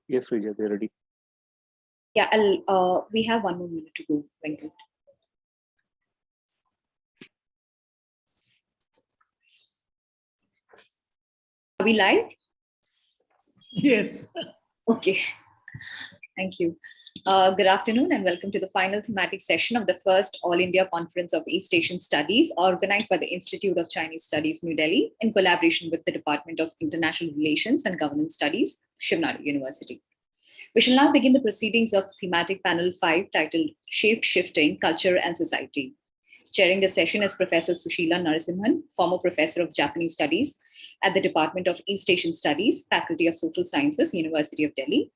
Yes, Rija, they're ready. Yeah, we have 1 more minute to go. Thank you. Are we live? Yes. Okay. Thank you. Good afternoon and welcome to the final thematic session of the first All India Conference of East Asian Studies, organized by the Institute of Chinese Studies, New Delhi, in collaboration with the Department of International Relations and Governance Studies, Shiv Nadu University. We shall now begin the proceedings of thematic panel 5 titled Shape-Shifting Culture and Society. Chairing the session is Professor Sushila Narsimhan, former professor of Japanese Studies at the Department of East Asian Studies, Faculty of Social Sciences, University of Delhi.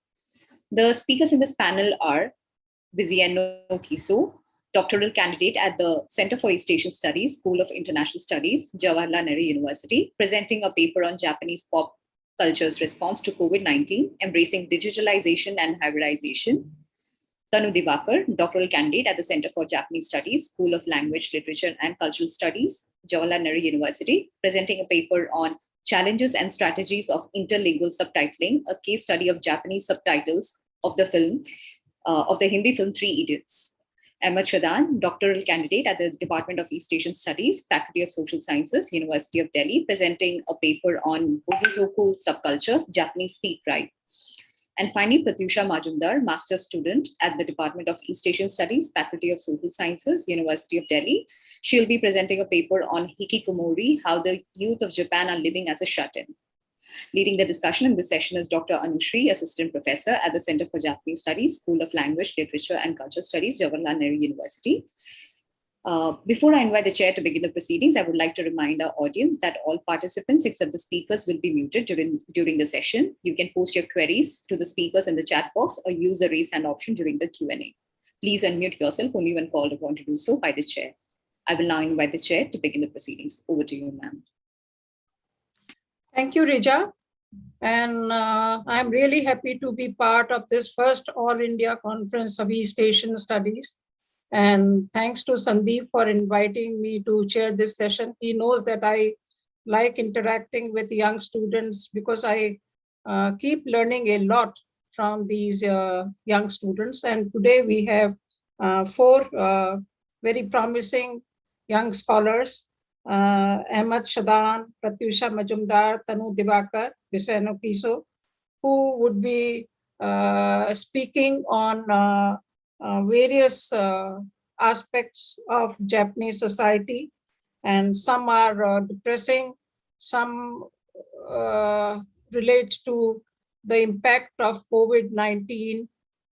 The speakers in this panel are Visieno Kiso, doctoral candidate at the Center for East Asian Studies, School of International Studies, Jawaharlal Nehru University, presenting a paper on Japanese pop culture's response to COVID-19, embracing digitalization and hybridization. Tanu Divakar, doctoral candidate at the Center for Japanese Studies, School of Language, Literature and Cultural Studies, Jawaharlal Nehru University, presenting a paper on Challenges and Strategies of Interlingual Subtitling, a case study of Japanese subtitles of the film, of the Hindi film Three Idiots. Ahmed Shadan, doctoral candidate at the Department of East Asian Studies, Faculty of Social Sciences, University of Delhi, presenting a paper on Bosozoku subcultures, Japanese speed tribe. And finally, Pratyusha Majumdar, master's student at the Department of East Asian Studies, Faculty of Social Sciences, University of Delhi. She'll be presenting a paper on Hikikomori, how the youth of Japan are living as a shut-in. Leading the discussion in this session is Dr. Anushri, Assistant Professor at the Center for Japanese Studies, School of Language, Literature and Culture Studies, Jawaharlal Nehru University. Before I invite the chair to begin the proceedings, I would like to remind our audience that all participants except the speakers will be muted during the session. You can post your queries to the speakers in the chat box or use the raise hand option during the Q&A. Please unmute yourself only when called upon to do so by the chair. I will now invite the chair to begin the proceedings. Over to you, ma'am. Thank you, Rija. And I'm really happy to be part of this first All India Conference of East Asian Studies. And thanks to Sandeep for inviting me to chair this session. He knows that I like interacting with young students because I keep learning a lot from these young students. And today we have 4 very promising young scholars, Ahmed Shadan, Pratyusha Majumdar, Tanu Divakar, Visieno Kiso, who would be speaking on various aspects of Japanese society, and some are depressing, some relate to the impact of COVID-19,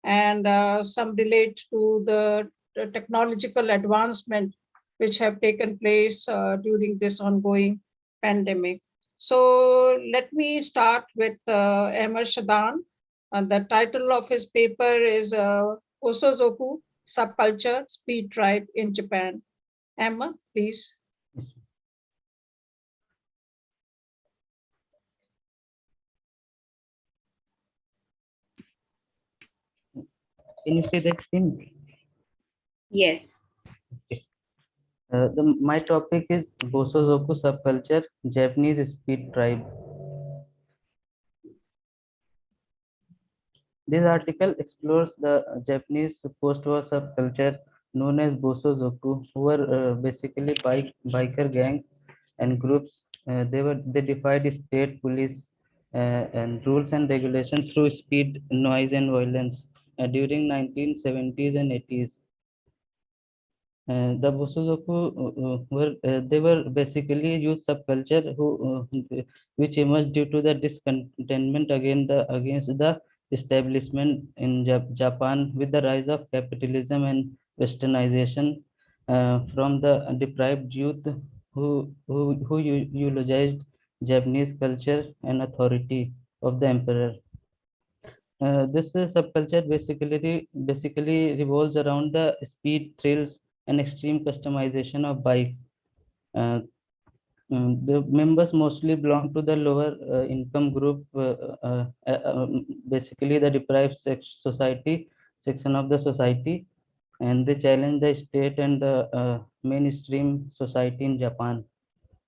and some relate to the technological advancement which have taken place during this ongoing pandemic. So let me start with Ahmed Shadan. The title of his paper is Bosozoku Subculture Speed Tribe in Japan. Ahmed, please. Yes. Can you see that screen? Yes. Okay. My topic is Bosozoku subculture, Japanese speed tribe. This article explores the Japanese post-war subculture known as Bosozoku, who were basically biker gangs and groups. They defied state police and rules and regulations through speed, noise, and violence during 1970s and 80s. The Bosozoku were basically youth subculture which emerged due to the discontentment against the establishment in Japan with the rise of capitalism and westernization from the deprived youth who eulogized Japanese culture and authority of the emperor. This subculture basically revolves around the speed, thrills, and extreme customization of bikes. Uh, the members mostly belong to the lower income group, basically the deprived society section of the society, and they challenge the state and the mainstream society in Japan.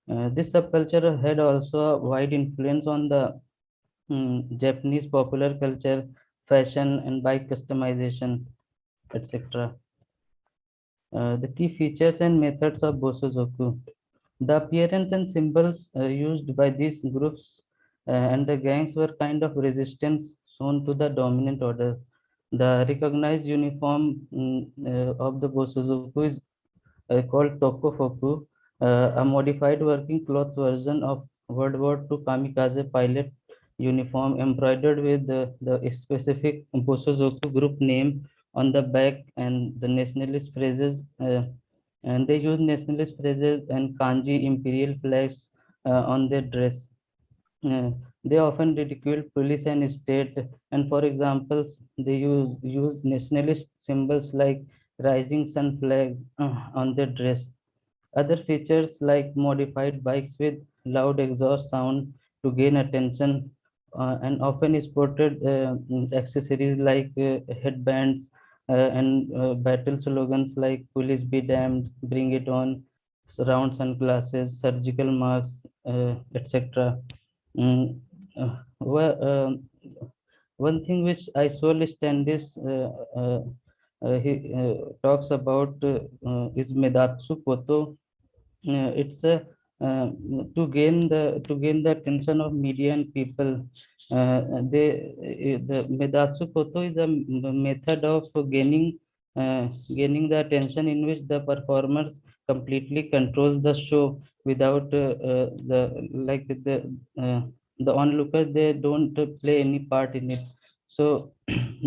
This subculture had also a wide influence on the Japanese popular culture, fashion, and bike customization, etc. The key features and methods of Bosozoku. The appearance and symbols used by these groups and the gangs were kind of resistance shown to the dominant order. The recognized uniform of the Bosozoku is called Tokofoku, a modified working clothes version of World War II kamikaze pilot uniform embroidered with the specific Bosozoku group name on the back and the nationalist phrases. And they use nationalist phrases and kanji imperial flags on their dress. Uh, they often ridicule police and state, and for examples, they use nationalist symbols like rising sun flag on their dress. Other features like modified bikes with loud exhaust sound to gain attention, and often sported accessories like headbands and battle slogans like "Police be damned," "Bring it on," round sunglasses, surgical masks, etc. Mm, well, one thing which Isol Standis he talks about is Medatsu Koto. It's a to gain the attention of media and people. The Medatsu Koto is a method of gaining the attention in which the performers completely controls the show without the like uh, the onlookers they don't play any part in it. So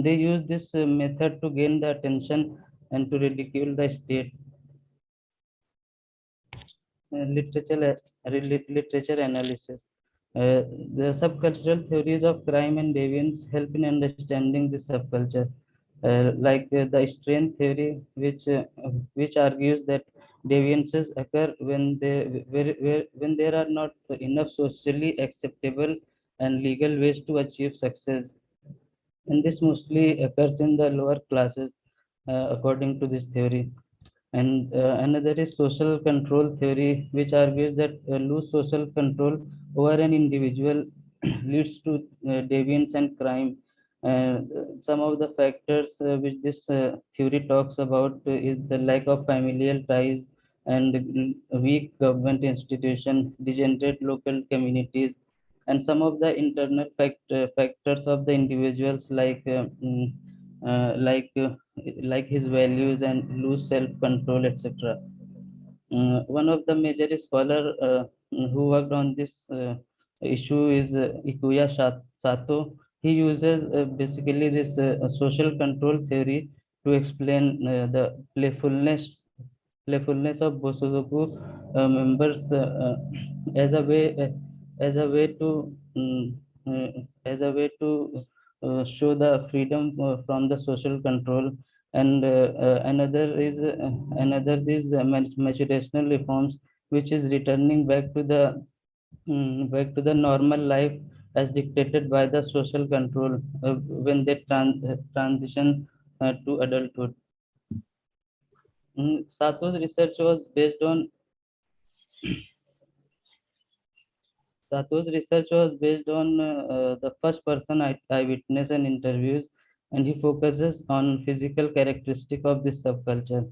they use this method to gain the attention and to ridicule the state. Literature analysis. The subcultural theories of crime and deviance help in understanding this subculture, the strength theory, which argues that deviances occur when there are not enough socially acceptable and legal ways to achieve success, and this mostly occurs in the lower classes, according to this theory. And another is social control theory, which argues that loose social control over an individual leads to deviance and crime. Uh, some of the factors which this theory talks about is the lack of familial ties and weak government institution, degenerate local communities, and some of the internal factors of the individuals uh, like uh, like his values and lose self-control, etc. One of the major scholar who worked on this issue is Sato. He uses basically this social control theory to explain the playfulness of Bosozoku members as a way as a way to as a way to show the freedom from the social control. And another is maturational reforms, which is returning back to the normal life as dictated by the social control when they transition to adulthood. Sato's research was based on Sato's research was based on the first person eyewitness and interviews, and he focuses on physical characteristic of this subculture.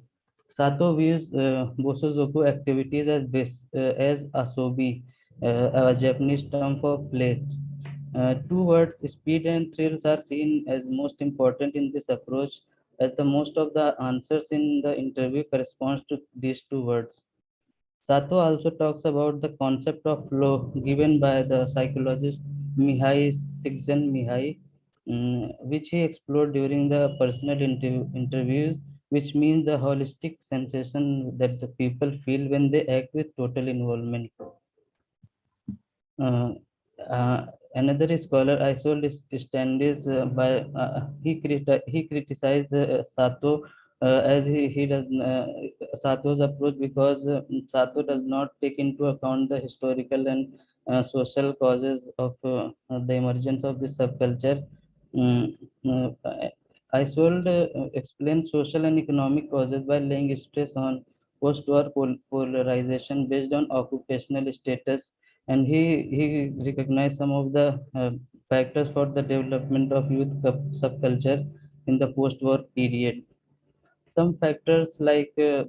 Sato views Bosozoku activities as asobi, a Japanese term for play. Two words, speed and thrills, are seen as most important in this approach, as the most of the answers in the interview corresponds to these two words. Sato also talks about the concept of flow given by the psychologist Mihai Csikszentmihalyi, which he explored during the personal interviews, which means the holistic sensation that the people feel when they act with total involvement. Uh, uh, Another scholar, Isol Standis, he criticized Sato as he does Sato's approach because Sato does not take into account the historical and social causes of the emergence of this subculture. Mm, Isold explains social and economic causes by laying stress on post-war polarization based on occupational status, and he recognized some of the factors for the development of youth subculture in the post-war period. Some factors like uh,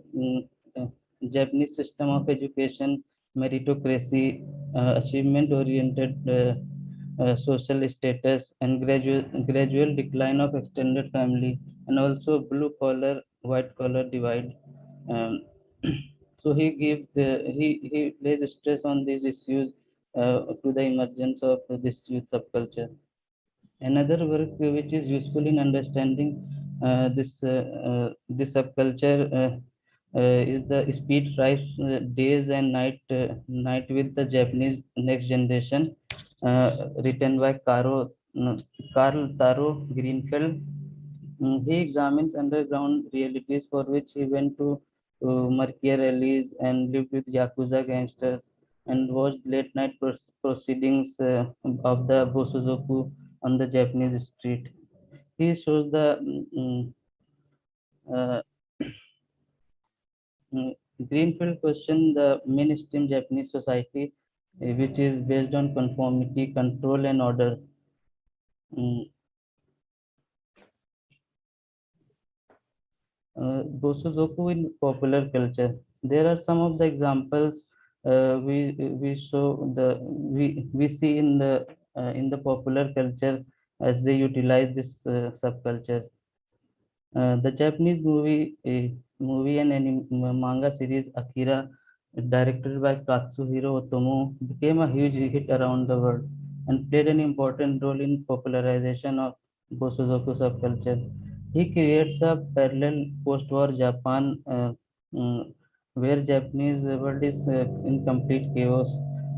Japanese system of education, meritocracy, achievement-oriented social status, and gradual decline of extended family, and also blue-collar, white-collar divide. Um, so he lays stress on these issues to the emergence of this youth subculture. Another work which is useful in understanding this subculture is the speed rise days and night with the Japanese next generation, written by Carl Taro Greenfeld. He examines underground realities for which he went to murky alleys and lived with Yakuza gangsters and watched late night proceedings of the Bosozoku on the Japanese street. He shows the uh, mm, Greenfield question the mainstream Japanese society, which is based on conformity, control, and order. Mm, Bosozoku in popular culture. There are some of the examples we show we see in the popular culture as they utilize this subculture. The Japanese movie and manga series Akira, directed by Katsuhiro Otomo, became a huge hit around the world and played an important role in popularization of Bosozoku subculture. He creates a parallel post-war Japan where Japanese world is in complete chaos,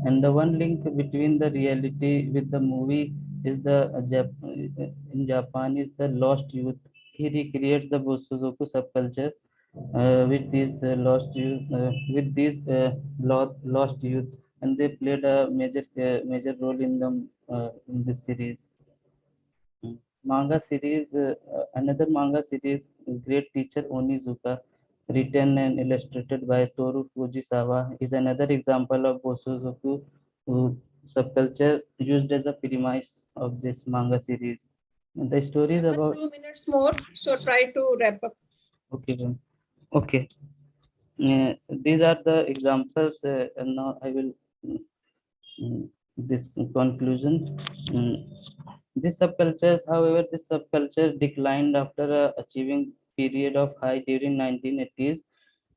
and the one link between the reality with the movie is in Japan is the lost youth. He recreates the Bosozoku subculture with these lost youth, and they played a major role in this series. Manga series, another manga series, Great Teacher Onizuka, written and illustrated by Toru Fujisawa, is another example of Bosozoku subculture used as a premise of this manga series. And the story is about 2 minutes more, so try to wrap up. okay, ma'am. Okay. These are the examples, and now I will this conclusion. Mm, this subcultures, however, this subculture declined after achieving period of high during 1980s,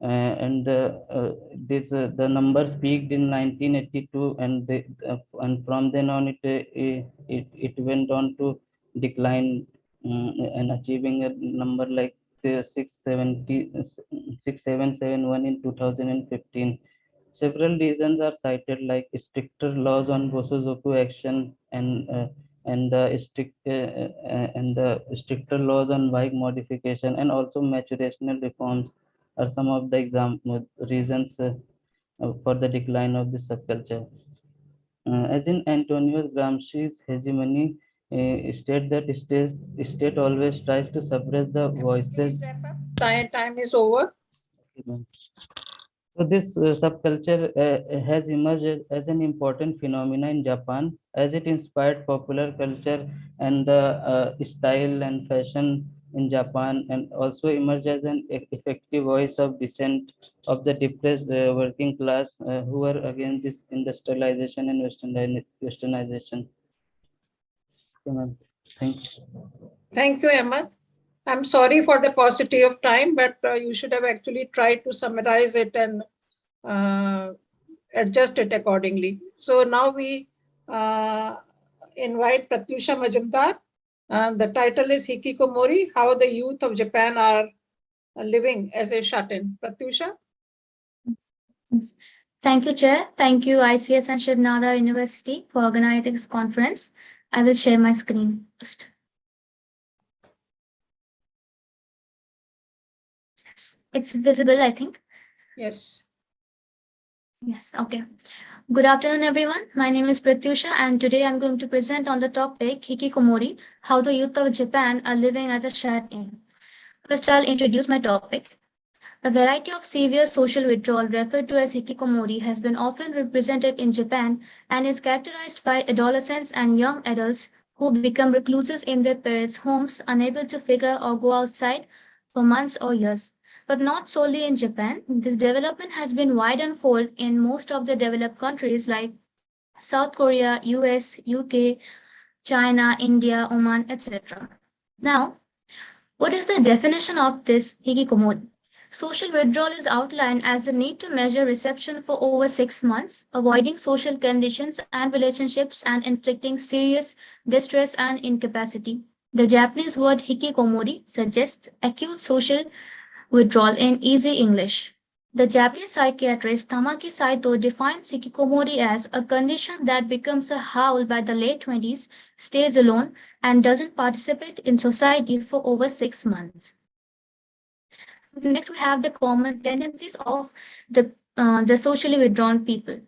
and the numbers peaked in 1982, and from then on it went on to decline, and achieving a number like 6771 in 2015. Several reasons are cited, like stricter laws on Bosozoku action and the stricter laws on bike modification, and also maturational reforms are some of the reasons for the decline of this subculture. As in Antonio Gramsci's hegemony, state that state always tries to suppress the voices. Please wrap up. Time is over. So this subculture has emerged as an important phenomenon in Japan, as it inspired popular culture and the style and fashion in Japan, and also emerged as an effective voice of dissent of the depressed working class who were against this industrialization and westernization. Okay, ma'am. Thank you. Thank you, Ahmed. I'm sorry for the paucity of time, but you should have actually tried to summarize it and adjust it accordingly. So now we invite Pratyusha Majumdar. The title is Hikikomori, How the Youth of Japan Are Living as a Shut-in. Pratyusha? Yes. Thank you, Chair. Thank you, ICS and Shivnada University for organizing this conference. I will share my screen first. Yes. It's visible, I think. Yes. Yes, okay. Good afternoon, everyone. My name is Pratyusha, and today I'm going to present on the topic Hikikomori, how the youth of Japan are living as a shut-in. First, I'll introduce my topic. A variety of severe social withdrawal, referred to as hikikomori, has been often represented in Japan and is characterized by adolescents and young adults who become recluses in their parents' homes, unable to figure or go outside for months or years. But not solely in Japan, this development has been wide and fold in most of the developed countries like South Korea, US, UK, China, India, Oman, etc. Now, what is the definition of this hikikomori? Social withdrawal is outlined as the need to measure reception for over 6 months, avoiding social conditions and relationships, and inflicting serious distress and incapacity. The Japanese word hikikomori suggests acute social withdrawal in easy English. The Japanese psychiatrist Tamaki Sato defines hikikomori as a condition that becomes a howl by the late 20s, stays alone, and doesn't participate in society for over 6 months. Next, we have the common tendencies of the socially withdrawn people.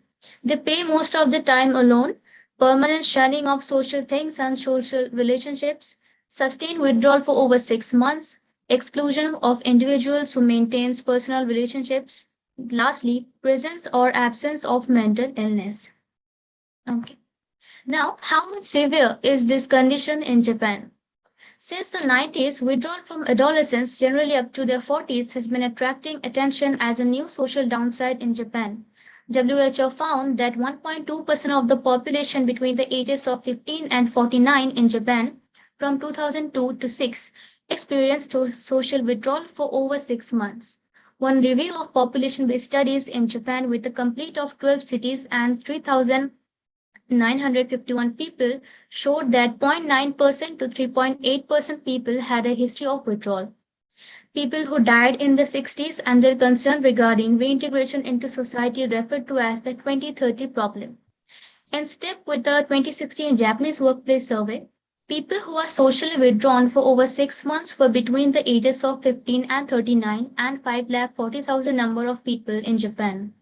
They pay most of the time alone, permanent shunning of social things and social relationships, sustained withdrawal for over 6 months, exclusion of individuals who maintains personal relationships. Lastly, presence or absence of mental illness. Okay. Now, how much severe is this condition in Japan? Since the 90s, withdrawal from adolescents, generally up to their 40s, has been attracting attention as a new social downside in Japan. WHO found that 1.2% of the population between the ages of 15 and 49 in Japan from 2002 to 6 experienced social withdrawal for over 6 months. One review of population-based studies in Japan with a complete of 12 cities and 3,951 people showed that 0.9% to 3.8% people had a history of withdrawal. People who died in the 60s and their concern regarding reintegration into society referred to as the 2030 problem. In step with the 2016 Japanese workplace survey, people who are socially withdrawn for over 6 months were between the ages of 15 and 39 and 540,000 number of people in Japan.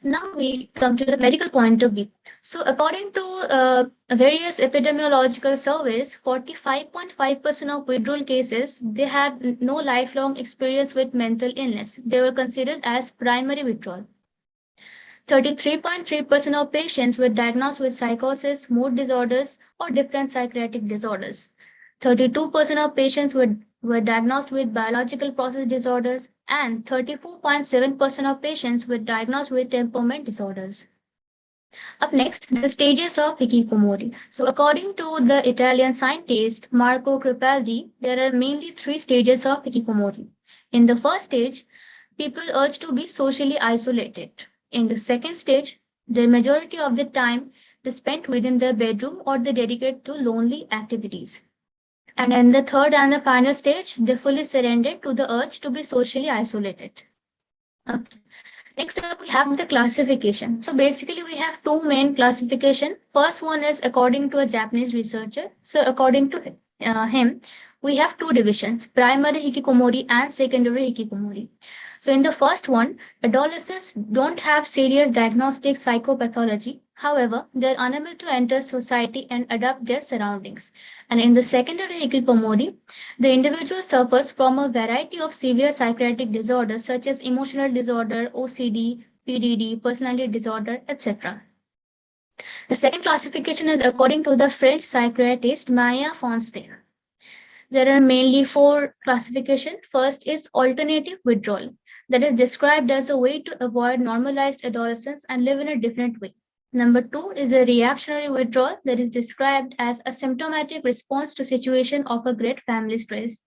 Now we come to the medical point of view. So according to various epidemiological surveys, 45.5% of withdrawal cases, they had no lifelong experience with mental illness. They were considered as primary withdrawal. 33.3% of patients were diagnosed with psychosis, mood disorders, or different psychiatric disorders. 32% of patients were diagnosed with biological process disorders, and 34.7% of patients were diagnosed with temperament disorders. Up next, the stages of hikikomori. So according to the Italian scientist Marco Crepaldi, there are mainly 3 stages of hikikomori. In the first stage, people urge to be socially isolated. In the second stage, the majority of the time they spent within their bedroom or they dedicate to lonely activities. And in the third and the final stage, they fully surrendered to the urge to be socially isolated. Okay. Next up, we have the classification. So basically, we have 2 main classification. First one is according to a Japanese researcher. So according to him, we have 2 divisions: primary hikikomori and secondary hikikomori. So in the first one, adolescents don't have serious diagnostic psychopathology. However, they're unable to enter society and adapt their surroundings. And in the secondary hikikomori, the individual suffers from a variety of severe psychiatric disorders such as emotional disorder, OCD, PDD, personality disorder, etc. The second classification is according to the French psychiatrist Maya Fonstein. There are mainly 4 classifications. First is alternative withdrawal, that is described as a way to avoid normalized adolescence and live in a different way. Number 2 is a reactionary withdrawal that is described as a symptomatic response to situation of a great family stress.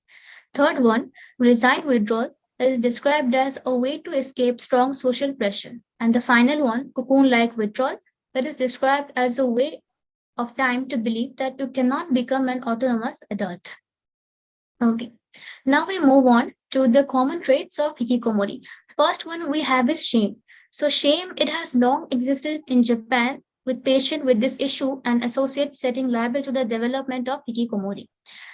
Third one, resigned withdrawal, that is described as a way to escape strong social pressure. And the final one, cocoon-like withdrawal, that is described as a way of time to believe that you cannot become an autonomous adult. Okay, now we move on to the common traits of hikikomori. First one we have is shame. So shame, it has long existed in Japan with patients with this issue and associates setting liable to the development of hikikomori.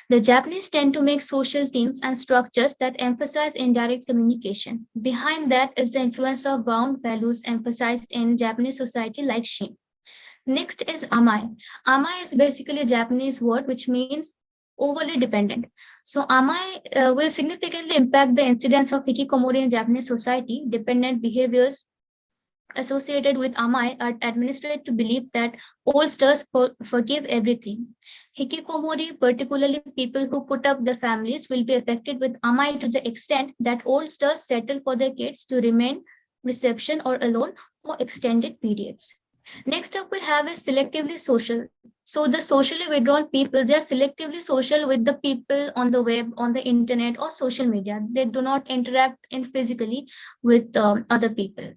The Japanese tend to make social themes and structures that emphasize indirect communication. Behind that is the influence of bound values emphasized in Japanese society like shame. Next is amai. Amai is basically a Japanese word which means overly dependent. So amai will significantly impact the incidence of hikikomori in Japanese society. Dependent behaviors associated with amai are administered to believe that oldsters forgive everything. Hikikomori, particularly people who put up their families, will be affected with amai to the extent that oldsters settle for their kids to remain reception or alone for extended periods. Next up, we have is selectively social. So the socially withdrawn people, they are selectively social with the people on the web, on the internet, or social media. They do not interact in physically with other people.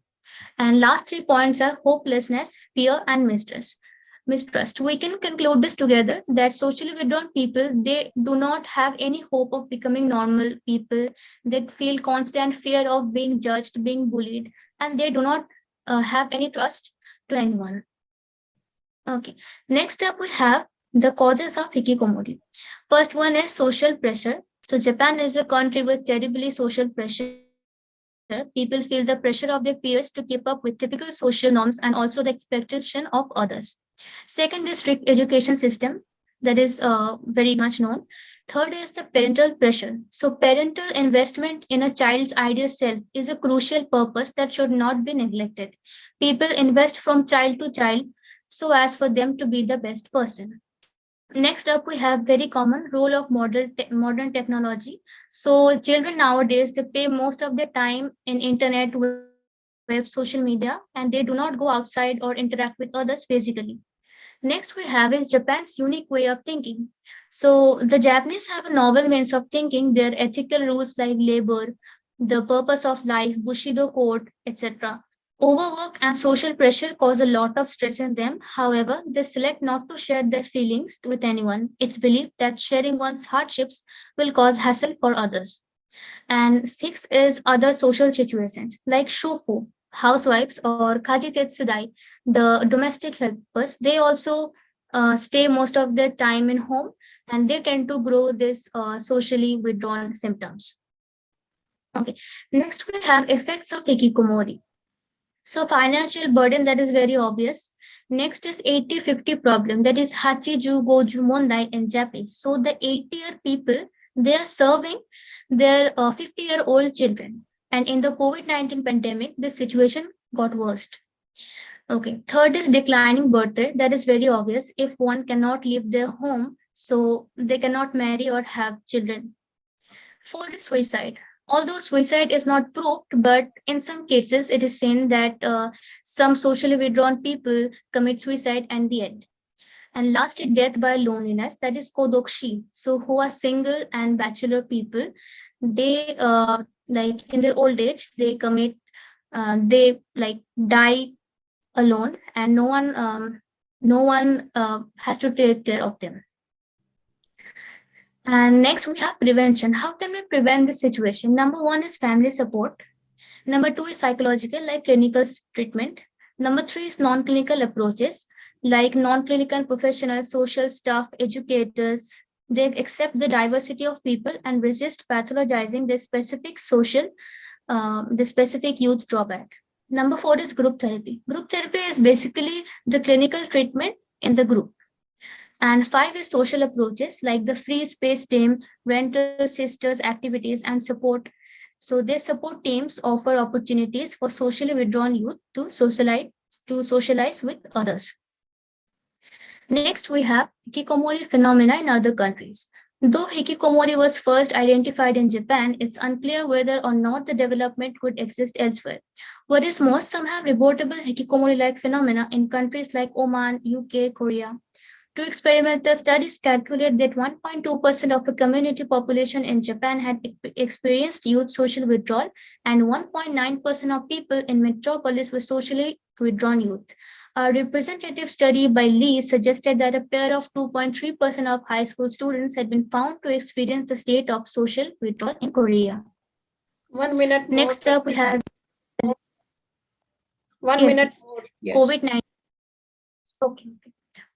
And last 3 points are hopelessness, fear, and mistrust. Mistrust. We can conclude this together that socially withdrawn people, they do not have any hope of becoming normal people. They feel constant fear of being judged, being bullied, and they do not have any trust to anyone. Okay. Next up, we have the causes of hikikomori. First one is social pressure. So Japan is a country with terribly social pressure. People feel the pressure of their peers to keep up with typical social norms and also the expectation of others. Second is strict education system that is very much known. Third is the parental pressure. So parental investment in a child's ideal self is a crucial purpose that should not be neglected. People invest from child to child so as for them to be the best person. Next up, we have very common role of modern technology. So children nowadays, they pay most of their time in internet, web, social media, and they do not go outside or interact with others physically. Next we have is Japan's unique way of thinking. So the Japanese have a novel means of thinking. Their ethical rules like labor, the purpose of life, Bushido code, etc. Overwork and social pressure cause a lot of stress in them. However, they select not to share their feelings with anyone. It's believed that sharing one's hardships will cause hassle for others. And six is other social situations like shufu, housewives, or kajitetsudai, the domestic helpers. They also stay most of their time in home and they tend to grow this socially withdrawn symptoms. Okay. Next, we have effects of hikikomori. So financial burden, that is very obvious. Next is 80-50 problem, that is Hachiju Goju Mondai in Japanese. So the 80-year people, they are serving their 50-year-old children. And in the COVID-19 pandemic, this situation got worse. Okay. Third is declining birth rate. That is very obvious. If one cannot leave their home, so they cannot marry or have children. Fourth is suicide. Although suicide is not proved, but in some cases it is seen that some socially withdrawn people commit suicide at the end. And last is death by loneliness, that is kodokshi. So who are single and bachelor people, they like in their old age, they like die alone and no one has to take care of them. And next we have prevention. How can we prevent this situation? Number one is family support. Number two is psychological, like clinical treatment. Number three is non-clinical approaches, like non-clinical professionals, social staff, educators. They accept the diversity of people and resist pathologizing the specific youth drawback. Number four is group therapy. Group therapy is basically the clinical treatment in the group. And five is social approaches like the free space team, rental sisters activities, and support. So their support teams offer opportunities for socially withdrawn youth to socialize with others. Next, we have hikikomori phenomena in other countries. Though hikikomori was first identified in Japan, it's unclear whether or not the development could exist elsewhere. What is more, some have reportable hikikomori-like phenomena in countries like Oman, UK, Korea. Two experimental studies calculate that 1.2% of the community population in Japan had experienced youth social withdrawal, and 1.9% of people in metropolis were socially withdrawn youth. A representative study by Lee suggested that a pair of 2.3% of high school students had been found to experience the state of social withdrawal in Korea. 1 minute more. Next up, we have 1 minute more. Yes. COVID-19. Okay.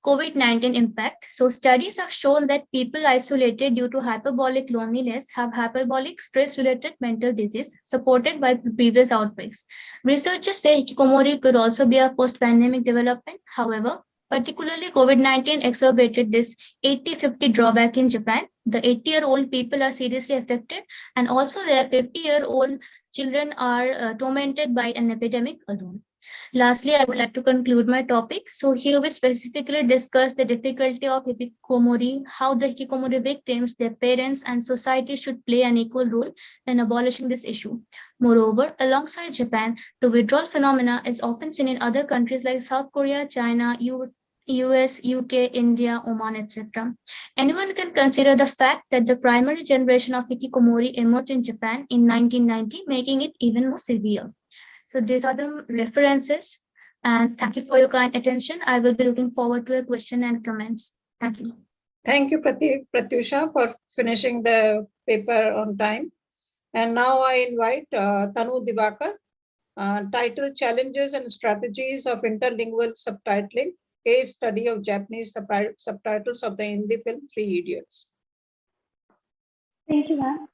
COVID-19 impact. So studies have shown that people isolated due to hyperbolic loneliness have hyperbolic stress-related mental disease supported by previous outbreaks. Researchers say hikikomori could also be a post-pandemic development. However, particularly COVID-19 exacerbated this 80-50 drawback in Japan, The 80-year-old people are seriously affected, and also their 50-year-old children are tormented by an epidemic alone. Lastly, I would like to conclude my topic. So here we specifically discuss the difficulty of hikikomori, how the hikikomori victims, their parents, and society should play an equal role in abolishing this issue. Moreover, alongside Japan, the withdrawal phenomena is often seen in other countries like South Korea, China, US, UK, India, Oman, etc. Anyone can consider the fact that the primary generation of hikikomori emerged in Japan in 1990, making it even more severe. So these are the references. And thank you for your kind attention. I will be looking forward to your question and comments. Thank you. Thank you, Pratyusha, for finishing the paper on time. And now I invite Tanu Divakar, title Challenges and Strategies of Interlingual Subtitling, Case Study of Japanese Subtitles of the Hindi film Three Idiots. Thank you, ma'am.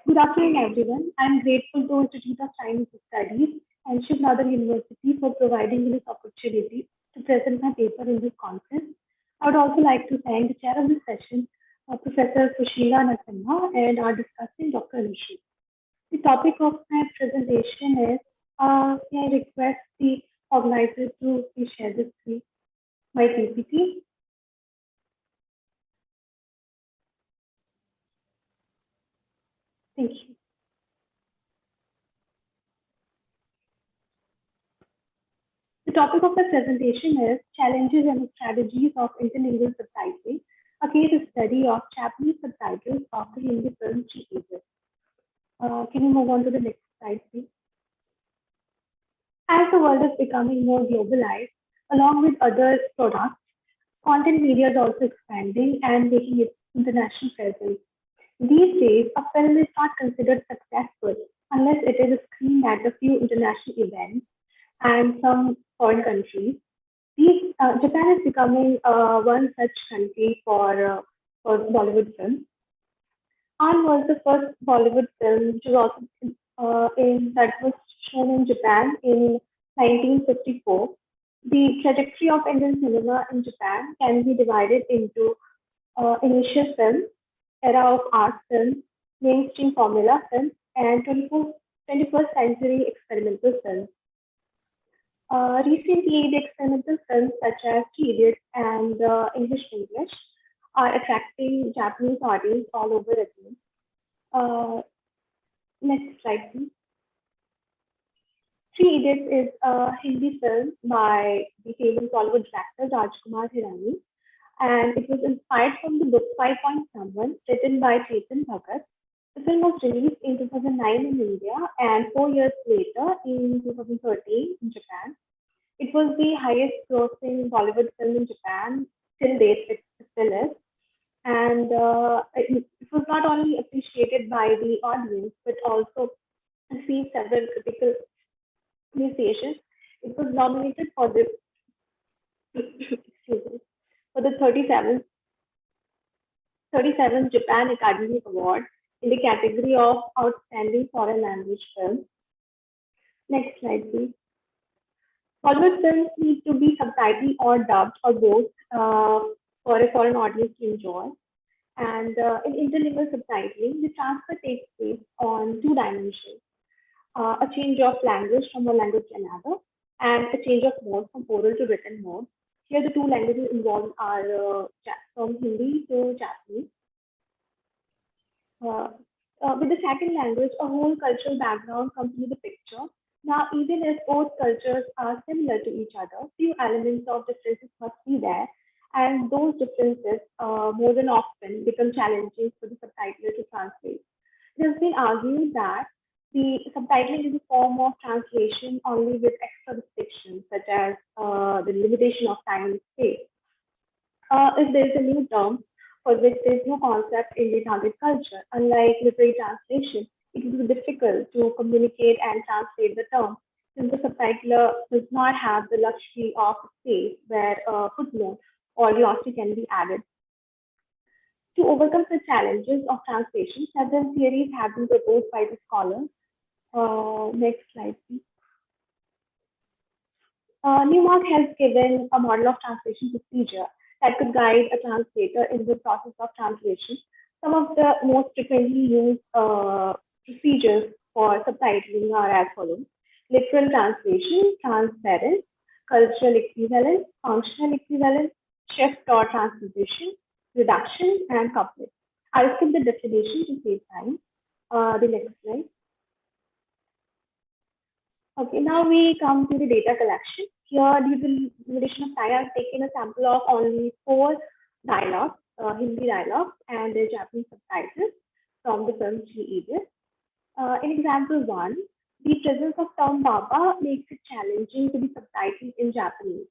Good afternoon, everyone. I'm grateful to Institute of Chinese Studies and Shivnadar University for providing me this opportunity to present my paper in this conference. I would also like to thank the chair of this session, Professor Sushila Narsimhan, and our discussing Dr. Nishu. The topic of my presentation is, may I request the organizer to please share this screen, my PPT. Thank you. The topic of my presentation is Challenges and Strategies of Interlingual Subtitling, a case study of Japanese subtitles of the Hindi film Three Idiots. Can you move on to the next slide, please? As the world is becoming more globalized, along with other products, content media is also expanding and making its international presence. These days, a film is not considered successful unless it is screened at a few international events and some foreign countries. Japan is becoming one such country for Bollywood films. An was the first Bollywood film which was also that was shown in Japan in 1954. The trajectory of Indian cinema in Japan can be divided into initial films, era of art films, mainstream formula films, and 21st century experimental films. Recently, the experimental films such as Three Idiots and English are attracting Japanese audience all over again. Next slide, please. Three Idiots is a Hindi film by the famous Bollywood director Rajkumar Hirani, and it was inspired from the book Five Point Someone, written by Chetan Bhagat. The film was released in 2009 in India and 4 years later in 2013 in Japan. It was the highest grossing Bollywood film in Japan till date, it still is. And it was not only appreciated by the audience, but also received several critical appreciations. It was nominated for the for the 37th Japan Academy Award in the category of Outstanding Foreign Language Film. Next slide, please. Bollywood films need to be subtitled or dubbed or both for a foreign audience to enjoy. And in interlingual subtitling, the transfer takes place on two dimensions. A change of language from one language to another, and a change of mode from oral to written mode. Here, the two languages involved are from Hindi to Japanese. With the second language, a whole cultural background comes into the picture. Now, even if both cultures are similar to each other, few elements of differences must be there, and those differences more than often become challenging for the subtitler to translate. It has been argued that the subtitling is a form of translation only with extra restrictions, such as the limitation of time and space. If there is a new term for which there is no concept in the target culture, unlike literary translation, it is difficult to communicate and translate the term since the subtitler does not have the luxury of space where a footnote or glossary can be added. To overcome the challenges of translation, several theories have been proposed by the scholars. Next slide, please. Newmark has given a model of translation procedure that could guide a translator in the process of translation. Some of the most frequently used procedures for subtitling are as follows: literal translation, transparent, cultural equivalence, functional equivalence, shift or transposition, reduction, and couplet. I'll skip the definition to save time. The next slide. Okay, now we come to the data collection. Here, due to limitation of time, I've taken a sample of only 4 dialogues, Hindi dialogues, and the Japanese subtitles from the film Three Idiots. In example 1, the presence of term Baba makes it challenging to be subtitled in Japanese.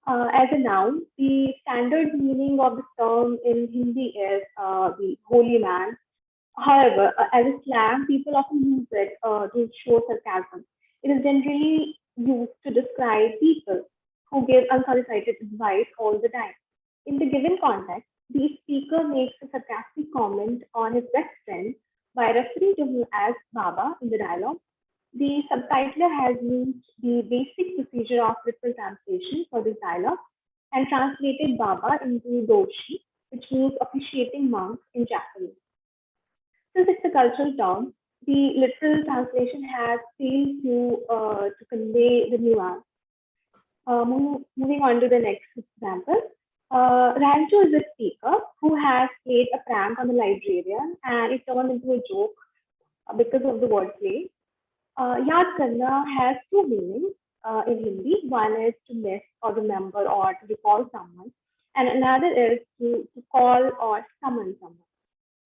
As a noun, the standard meaning of the term in Hindi is the holy man. However, as a slang, people often use it to show sarcasm. It is generally used to describe people who give unsolicited advice all the time. In the given context, the speaker makes a sarcastic comment on his best friend by referring to him as Baba in the dialogue. The subtitler has used the basic procedure of literal translation for this dialogue and translated Baba into Doshi, which means officiating monk in Japanese. Since it's a cultural term, the literal translation has failed to convey the nuance. Moving on to the next example. Rancho is a speaker who has played a prank on the librarian and it turned into a joke because of the wordplay. Yaad karna has 2 meanings in Hindi. One is to miss or remember or to recall someone, and another is to call or summon someone.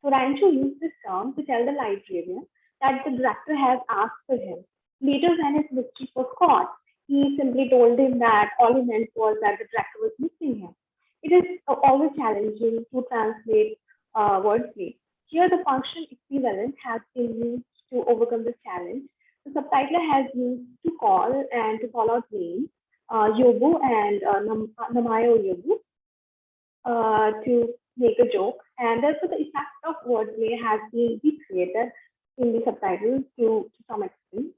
So Rancho used this term to tell the librarian that the director has asked for him. Later, when his mischief was caught, he simply told him that all he meant was that the director was missing him. It is always challenging to translate wordplay. Here, the function equivalent has been used to overcome this challenge. The subtitler has used to call and to call out names, Yobu and Namayo Yobu, to make a joke, and therefore the effect of wordplay has been recreated in the subtitles to some extent.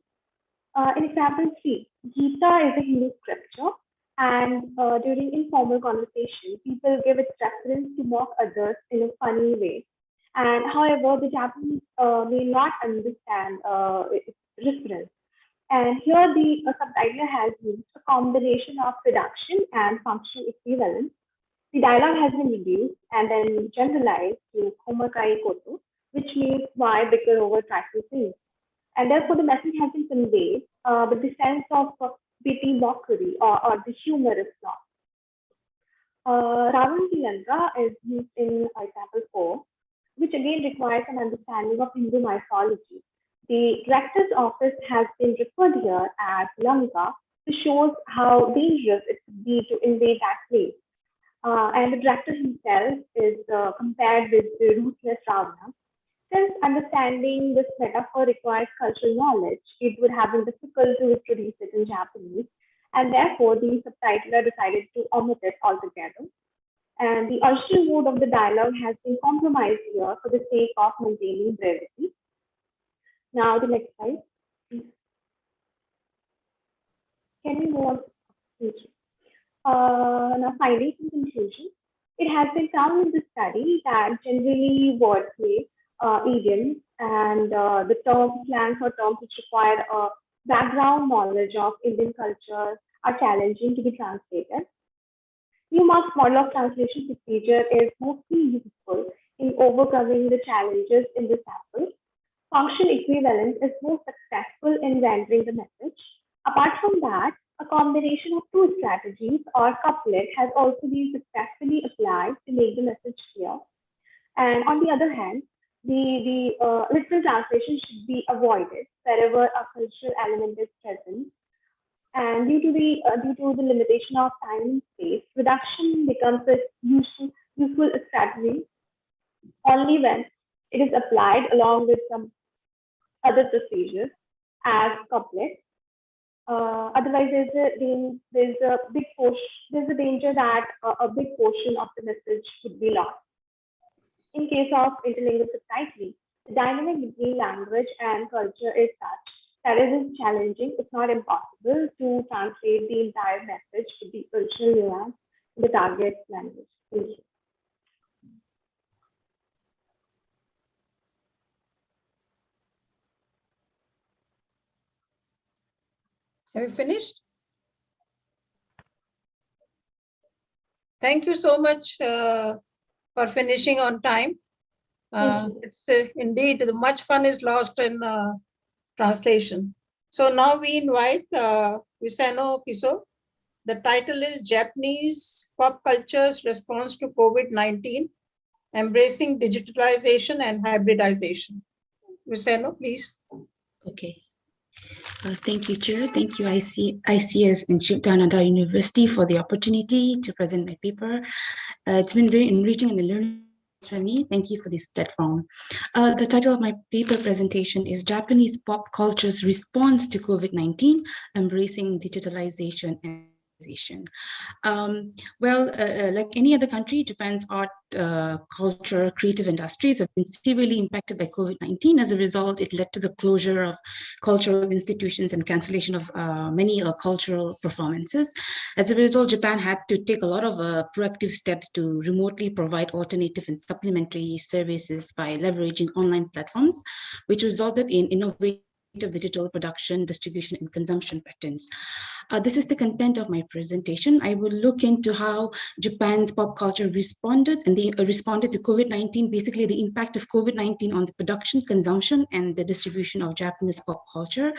In example 3, Gita is a Hindu scripture, and during informal conversation, people give its reference to mock others in a funny way. And however, the Japanese may not understand its reference. And here the subtitler has used a combination of reduction and functional equivalence. The dialogue has been reduced and then generalized to Komakai Koto, which means why bigger over trifle things. And therefore, the message has been conveyed, but the sense of witty mockery or the humor is lost. Ravan Tilandra is used in example 4, which again requires an understanding of Hindu mythology. The director's office has been referred here as Lanka to show how dangerous it could be to invade that place. And the director himself is compared with the ruthless Ravana. Since understanding this metaphor requires cultural knowledge, it would have been difficult to reproduce it in Japanese, and therefore the subtitler decided to omit it altogether. And the original mode of the dialogue has been compromised here for the sake of maintaining brevity. Now, the next slide, please. Can we move on? Now, finally, in conclusion, it has been found in the study that generally wordplay, idioms, and the terms, slangs, or terms which require a background knowledge of Indian culture are challenging to be translated. Newmark's model of translation procedure is mostly useful in overcoming the challenges in the sample. Function equivalence is most successful in rendering the message. Apart from that, a combination of 2 strategies or couplet has also been successfully applied to make the message clear. And on the other hand, the literal translation should be avoided wherever a cultural element is present. And due to the limitation of time and space, reduction becomes a useful strategy only when it is applied along with some other procedures as couplet. Otherwise, there's a danger that a big portion of the message would be lost. In case of interlingual subtitling, the dynamic between language and culture is such that it is challenging, if not impossible, to translate the entire message to the original nuance in the target language. Thank you. Have you finished? Thank you so much for finishing on time. It's indeed, much fun is lost in translation. So now we invite Visieno Kiso. The title is Japanese Pop Culture's Response to COVID-19, Embracing Digitalization and Hybridization. Visieno, please. Okay. Thank you, Chair. Thank you, AICEAS and Jawaharlal University for the opportunity to present my paper. It's been very enriching and learning for me. Thank you for this platform. The title of my paper presentation is Japanese Pop Culture's Response to COVID-19, Embracing Digitalization and Hybridization. Like any other country, Japan's art, culture, creative industries have been severely impacted by COVID-19. As a result, it led to the closure of cultural institutions and cancellation of many cultural performances. As a result, Japan had to take a lot of proactive steps to remotely provide alternative and supplementary services by leveraging online platforms, which resulted in innovative digital production, distribution, and consumption patterns. This is the content of my presentation. I will look into how Japan's pop culture responded, and they responded to COVID-19, basically the impact of COVID-19 on the production, consumption, and the distribution of Japanese pop culture.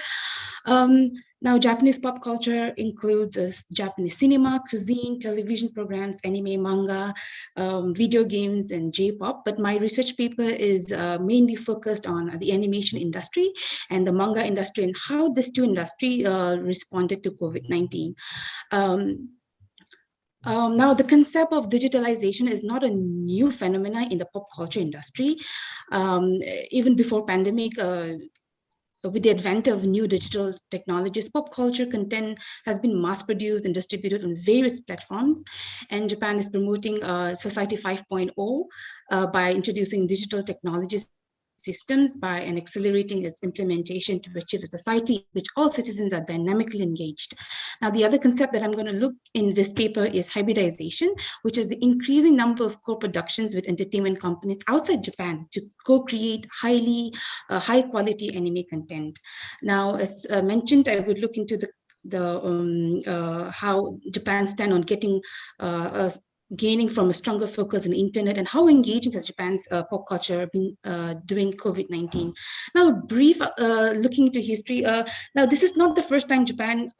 Now, Japanese pop culture includes Japanese cinema, cuisine, television programs, anime, manga, video games, and J-pop. But my research paper is mainly focused on the animation industry and the manga industry and how these two industries responded to COVID-19. Now, the concept of digitalization is not a new phenomenon in the pop culture industry. Even before pandemic, with the advent of new digital technologies, pop culture content has been mass-produced and distributed on various platforms. And Japan is promoting Society 5.0 by introducing digital technologies systems by and accelerating its implementation to achieve a society in which all citizens are dynamically engaged. Now, the other concept that I'm going to look in this paper is hybridization, which is the increasing number of co-productions with entertainment companies outside Japan to co-create high quality anime content. Now, as mentioned, I would look into how Japan stand on getting gaining from a stronger focus on the internet, and how engaging has Japan's pop culture been during COVID-19. Now, brief looking into history. Now, this is not the first time Japan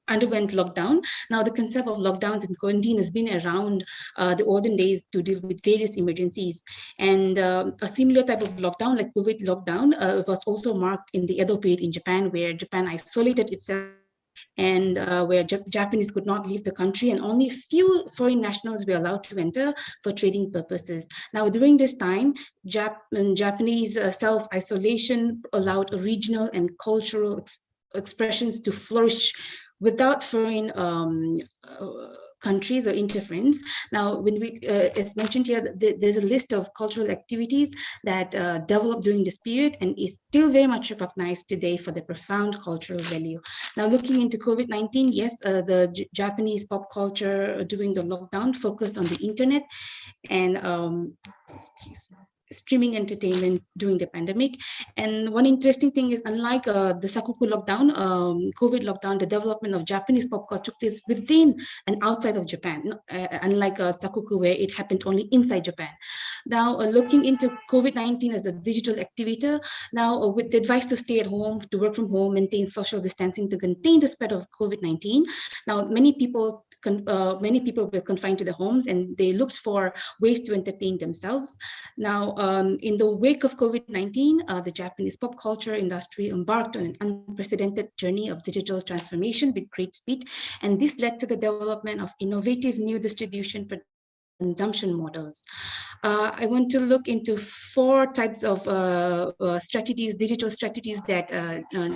underwent lockdown. Now, the concept of lockdowns and quarantine has been around the olden days to deal with various emergencies. And a similar type of lockdown, like COVID lockdown, was also marked in the Edo period in Japan, where Japan isolated itself and where Japanese could not leave the country, and only few foreign nationals were allowed to enter for trading purposes. Now, during this time, Japanese self-isolation allowed regional and cultural expressions to flourish without foreign countries or interference. Now, when as mentioned here, there's a list of cultural activities that developed during this period and is still very much recognized today for their profound cultural value. Now, looking into COVID-19, yes, the Japanese pop culture during the lockdown focused on the internet and streaming entertainment during the pandemic. And one interesting thing is, unlike the Sakuku lockdown, COVID lockdown, the development of Japanese pop culture took place within and outside of Japan, unlike Sakuku, where it happened only inside Japan. Now, looking into COVID-19 as a digital activator, now with the advice to stay at home, to work from home, maintain social distancing to contain the spread of COVID-19. Now, many people were confined to their homes, and they looked for ways to entertain themselves. Now, in the wake of COVID-19, the Japanese pop culture industry embarked on an unprecedented journey of digital transformation with great speed, and this led to the development of innovative new distribution consumption models. I want to look into 4 types of strategies, digital strategies that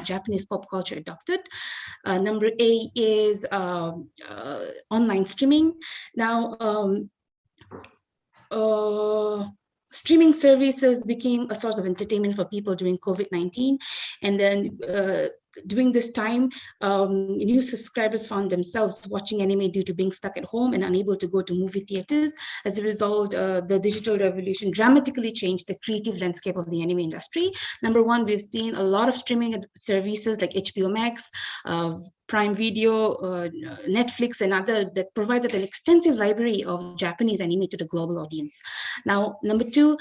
Japanese pop culture adopted. Number A is online streaming. Now, streaming services became a source of entertainment for people during COVID-19, and then during this time, new subscribers found themselves watching anime due to being stuck at home and unable to go to movie theaters. As a result, the digital revolution dramatically changed the creative landscape of the anime industry. Number one, we've seen a lot of streaming services like HBO Max, Prime Video, Netflix, and other that provided an extensive library of Japanese anime to the global audience. Now, number two,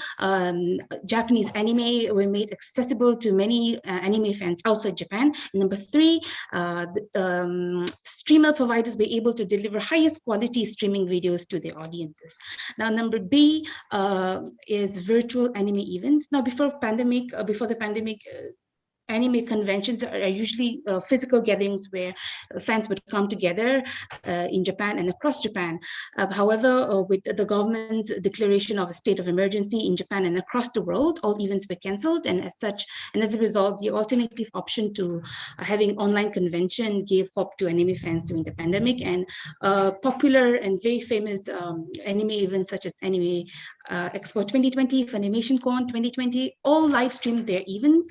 Japanese anime were made accessible to many anime fans outside Japan. And number three, streamer providers were able to deliver highest quality streaming videos to their audiences. Now, number B is virtual anime events. Now, before the pandemic, anime conventions are usually physical gatherings where fans would come together in Japan and across Japan. However, with the government's declaration of a state of emergency in Japan and across the world, all events were cancelled, and as a result, the alternative option to having online convention gave hope to anime fans during the pandemic. And popular and very famous anime events such as Anime Expo 2020, Funimation Con 2020, all live streamed their events,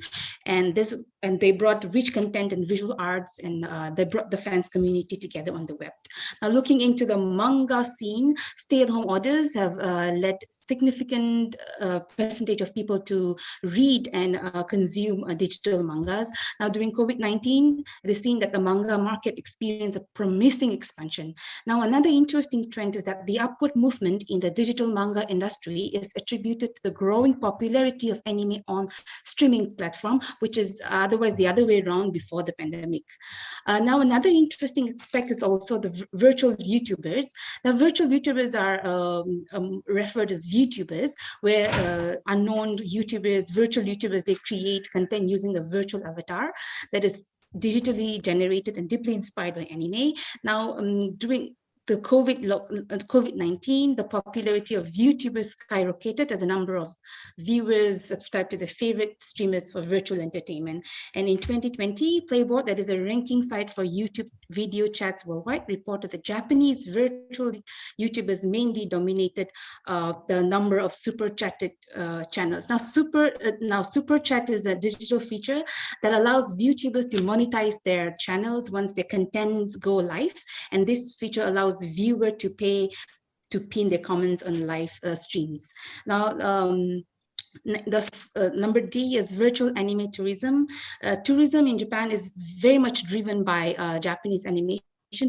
and they brought rich content and visual arts, and they brought the fans community together on the web. Now, looking into the manga scene, stay-at-home orders have led significant percentage of people to read and consume digital mangas. Now, during COVID-19, it is seen that the manga market experienced a promising expansion. Now, another interesting trend is that the upward movement in the digital manga industry is attributed to the growing popularity of anime on streaming platform, which is otherwise the other way around before the pandemic. Now, another interesting aspect is also the virtual YouTubers. Now, virtual YouTubers are referred as VTubers, where unknown YouTubers, virtual YouTubers, they create content using a virtual avatar that is digitally generated and deeply inspired by anime. Now, during the COVID-19, the popularity of YouTubers skyrocketed as a number of viewers subscribed to their favorite streamers for virtual entertainment. And in 2020, Playboard, that is a ranking site for YouTube video chats worldwide, reported that Japanese virtual YouTubers mainly dominated the number of super chatted channels. Now, super chat is a digital feature that allows VTubers to monetize their channels once their contents go live, and this feature allows the viewer to pay to pin their comments on live streams. Now, number D is virtual anime tourism. Tourism in Japan is very much driven by Japanese animation.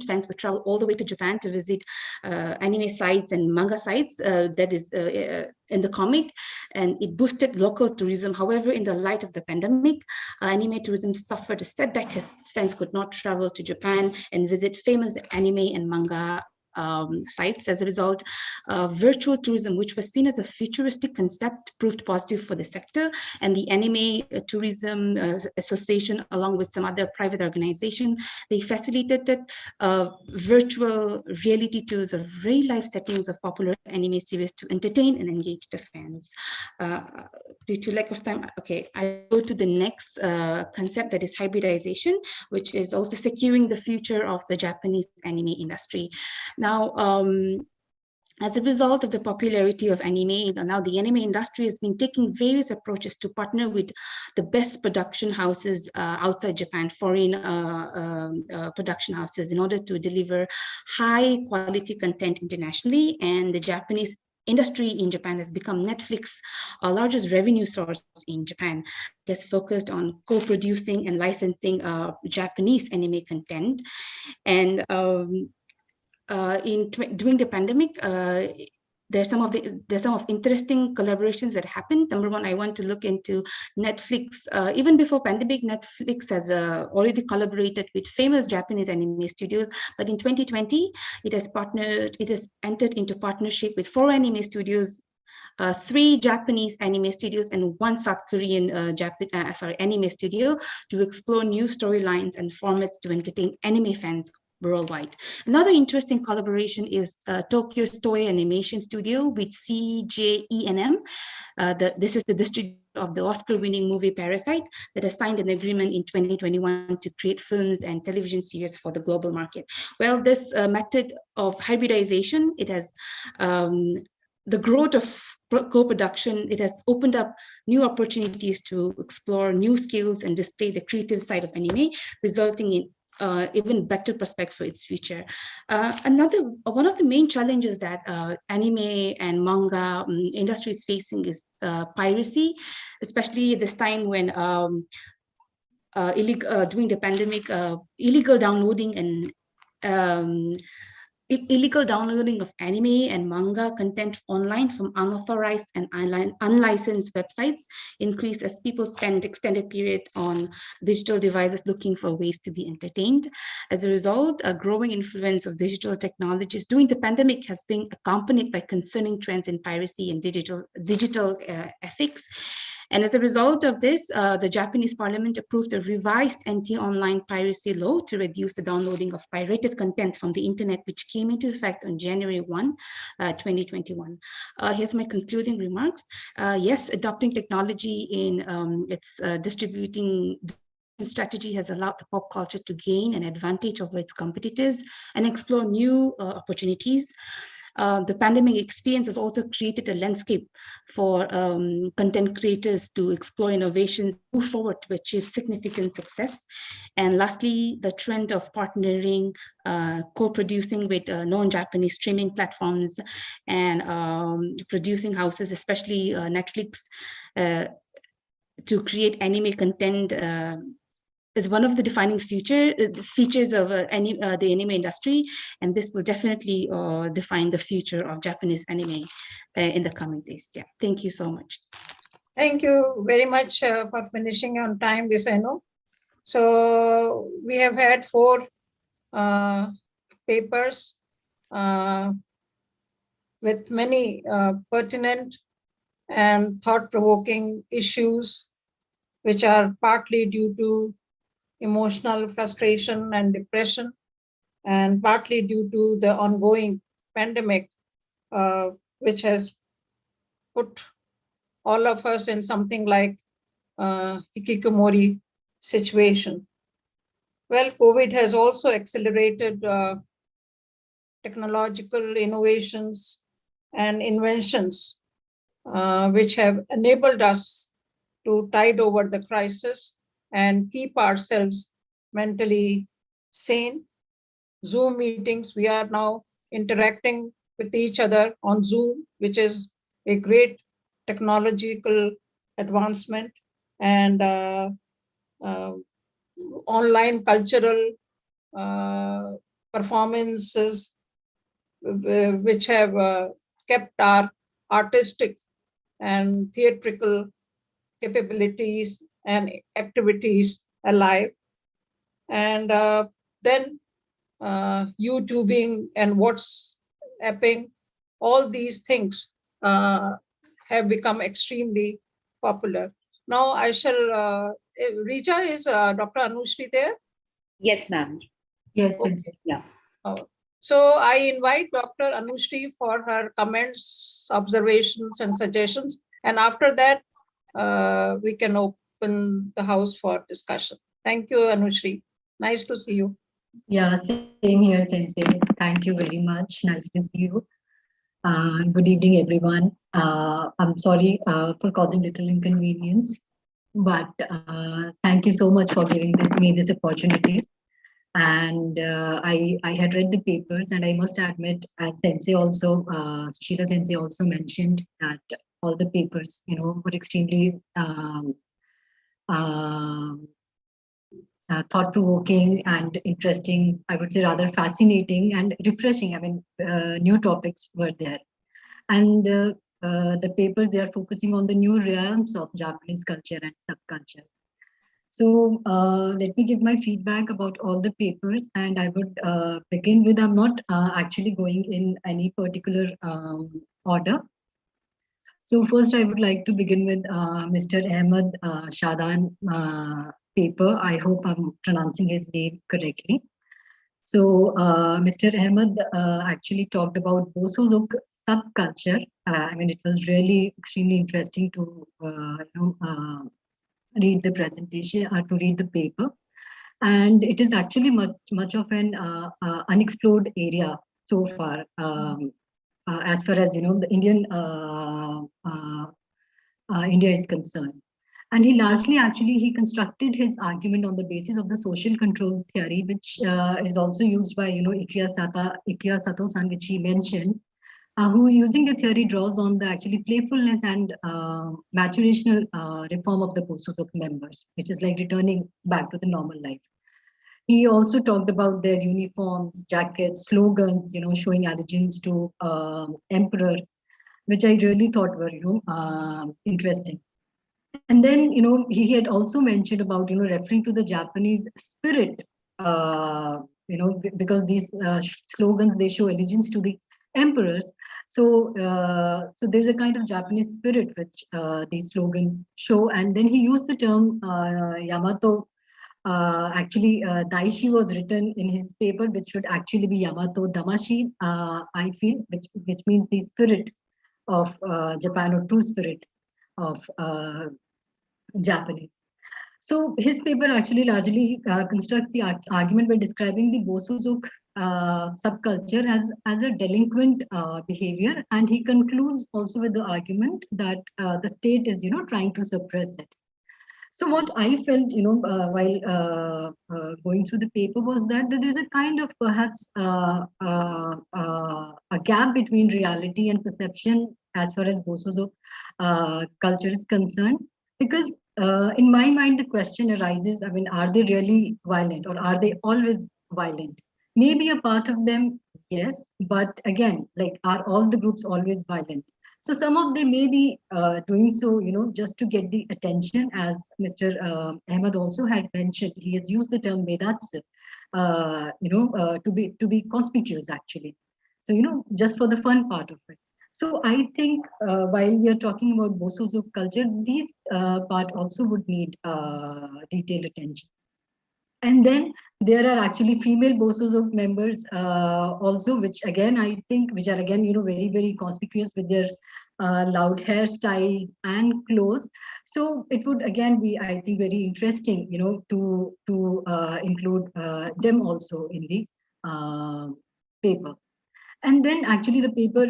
Fans would travel all the way to Japan to visit anime sites and manga sites that is in the comic, and it boosted local tourism. However, in the light of the pandemic, anime tourism suffered a setback as fans could not travel to Japan and visit famous anime and manga sites. As a result, virtual tourism, which was seen as a futuristic concept, proved positive for the sector, and the Anime Tourism Association, along with some other private organizations, they facilitated virtual reality tours of real life settings of popular anime series to entertain and engage the fans. Due to lack of time, okay, I go to the next concept, that is hybridization, which is also securing the future of the Japanese anime industry. Now, as a result of the popularity of anime, now the anime industry has been taking various approaches to partner with the best production houses outside Japan, foreign production houses, in order to deliver high quality content internationally. And the Japanese industry in Japan has become Netflix's largest revenue source in Japan. It has focused on co-producing and licensing Japanese anime content. And during the pandemic, there's some of interesting collaborations that happened. Number one, I want to look into Netflix. Even before pandemic, Netflix has already collaborated with famous Japanese anime studios. But in 2020, it has entered into partnership with 4 anime studios, 3 Japanese anime studios, and 1 South Korean anime studio, to explore new storylines and formats to entertain anime fans worldwide. Another interesting collaboration is Tokyo's Toei Animation Studio with CJENM. This is the distributor of the Oscar-winning movie Parasite, that has signed an agreement in 2021 to create films and television series for the global market. Well, this method of hybridization, it has the growth of co-production, it has opened up new opportunities to explore new skills and display the creative side of anime, resulting in even better prospect for its future. One of the main challenges that anime and manga industry is facing is piracy, especially this time when during the pandemic, illegal downloading and illegal downloading of anime and manga content online from unauthorized and unlicensed websites increased as people spend extended period on digital devices looking for ways to be entertained. As a result, a growing influence of digital technologies during the pandemic has been accompanied by concerning trends in piracy and digital ethics. And as a result of this, the Japanese parliament approved a revised anti-online piracy law to reduce the downloading of pirated content from the internet, which came into effect on January 1, 2021. Here's my concluding remarks. Yes, adopting technology in its distributing strategy has allowed the pop culture to gain an advantage over its competitors and explore new opportunities. The pandemic experience has also created a landscape for content creators to explore innovations, move forward to achieve significant success. And lastly, the trend of partnering, co-producing with non-Japanese streaming platforms and producing houses, especially Netflix, to create anime content is one of the defining features of the anime industry, and this will definitely define the future of Japanese anime in the coming days. Yeah, thank you so much. Thank you very much for finishing on time, Visieno. So we have had 4 papers with many pertinent and thought-provoking issues, which are partly due to emotional frustration and depression, and partly due to the ongoing pandemic, which has put all of us in something like Hikikomori situation. Well, COVID has also accelerated technological innovations and inventions, which have enabled us to tide over the crisis and keep ourselves mentally sane. Zoom meetings, we are now interacting with each other on Zoom, which is a great technological advancement, and online cultural performances which have kept our artistic and theatrical capabilities and activities alive. And then YouTubing and WhatsApping, all these things have become extremely popular. Now I shall, Rija, is Dr. Anushri there? Yes, ma'am. Yes, Okay. yeah. So I invite Dr. Anushri for her comments, observations, and suggestions. And after that, we can open the house for discussion. Thank you, Anushri. Nice to see you. Yeah, same here, Sensei. Thank you very much. Nice to see you. Good evening, everyone. I'm sorry for causing little inconvenience, but thank you so much for giving me this opportunity. And I had read the papers, and I must admit, as Sensei also, Sushila Sensei also mentioned that all the papers, were extremely thought-provoking and interesting. I would say rather fascinating and refreshing. I mean, new topics were there, and the papers, they are focusing on the new realms of Japanese culture and subculture. So let me give my feedback about all the papers, and I would begin with, I'm not actually going in any particular order. So first I would like to begin with Mr. Ahmed Shadan paper. I hope I'm pronouncing his name correctly. So Mr. Ahmed actually talked about Bosozouk subculture. I mean, it was really extremely interesting to read the presentation, to read the paper. And it is actually much of an unexplored area so far. as far as the Indian India is concerned. And he largely actually he constructed his argument on the basis of the social control theory, which is also used by Ikea Sato-san, which he mentioned, who using the theory draws on the actually playfulness and maturational reform of the Bosuzok members, which is like returning back to the normal life. He also talked about their uniforms, jackets, slogans, showing allegiance to emperor, which I really thought were interesting. And then he had also mentioned about referring to the Japanese spirit, because these slogans, they show allegiance to the emperors. So so there's a kind of Japanese spirit which these slogans show. And then he used the term Yamato. Actually, Daishi was written in his paper, which should actually be Yamato Damashi, I feel, which means the spirit of Japan, or true spirit of Japanese. So his paper actually largely constructs the argument by describing the Bosuzuk subculture as a delinquent behavior, and he concludes also with the argument that the state is trying to suppress it. So what I felt while going through the paper was that there is a kind of perhaps a gap between reality and perception as far as Bosuzuk culture is concerned, because in my mind, the question arises, I mean, are they really violent, or are they always violent? Maybe a part of them, yes, but again, like, are all the groups always violent? So some of them may be doing so, just to get the attention, as Mr. Ahmed also had mentioned. He has used the term Vedats, to be conspicuous, actually. So, just for the fun part of it. So I think while we are talking about Bosuzuk culture, these part also would need detailed attention. And then there are actually female Bosuzuk members also, which again, I think, which are again, very, very conspicuous with their loud hairstyles and clothes. So it would again be, I think, very interesting, to include them also in the paper. And then actually the paper,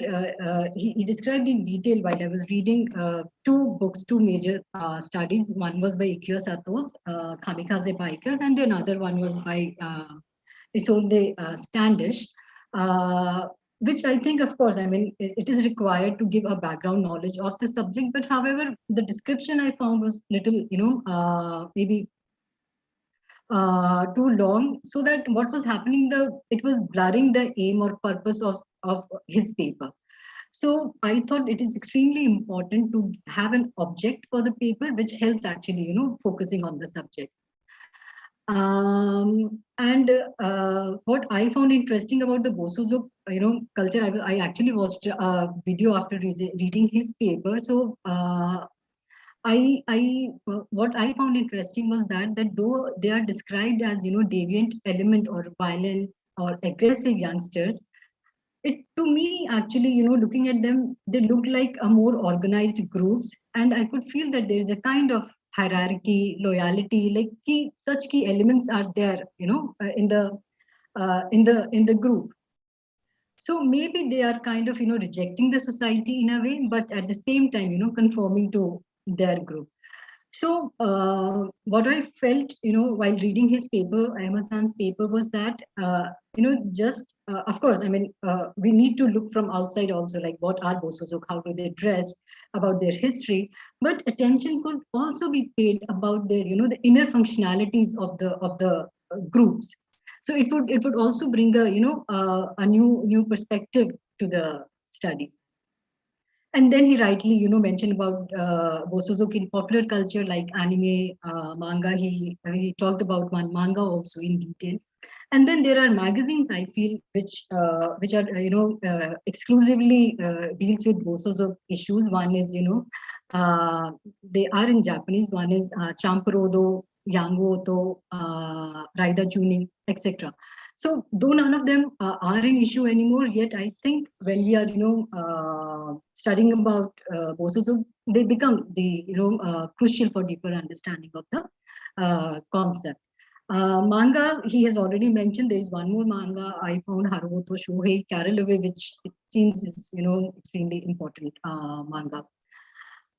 he described in detail while I was reading two books, two major studies. One was by Ikea Sato's Kamikaze Bikers, and the another one was by Isolde Standish, which I think, of course, I mean, it is required to give a background knowledge of the subject. But however, the description I found was little, maybe too long, so that what was happening, it was blurring the aim or purpose of his paper. So I thought it is extremely important to have an object for the paper, which helps actually, focusing on the subject. And what I found interesting about the Bosuzuk, culture, I actually watched a video after reading his paper. So what I found interesting was that though they are described as deviant element or violent or aggressive youngsters, it, to me, actually, looking at them, they look like a more organized groups, and I could feel that there is a kind of hierarchy, loyalty, like such key elements are there, in the group. So maybe they are kind of rejecting the society in a way, but at the same time conforming to their group. So what I felt while reading his paper, Ahmad Khan's paper, was that just of course, I mean, we need to look from outside also, like what are Bosuzuk, how do they dress, about their history, but attention could also be paid about their the inner functionalities of the groups. So it would also bring a new perspective to the study. And then he rightly, mentioned about Bosuzuk in popular culture like anime, manga. He talked about one manga also in detail. And then there are magazines, I feel, which are exclusively deals with Bosuzuk issues. One is they are in Japanese. One is Champurodo, Yango Oto, Raida Juning, etc. So though none of them are an issue anymore, yet I think when we are studying about Bosuzuk, they become the crucial for deeper understanding of the concept. Manga, he has already mentioned. There is one more manga I found, Haruoto Shohei Carolaway, which it seems is extremely important manga.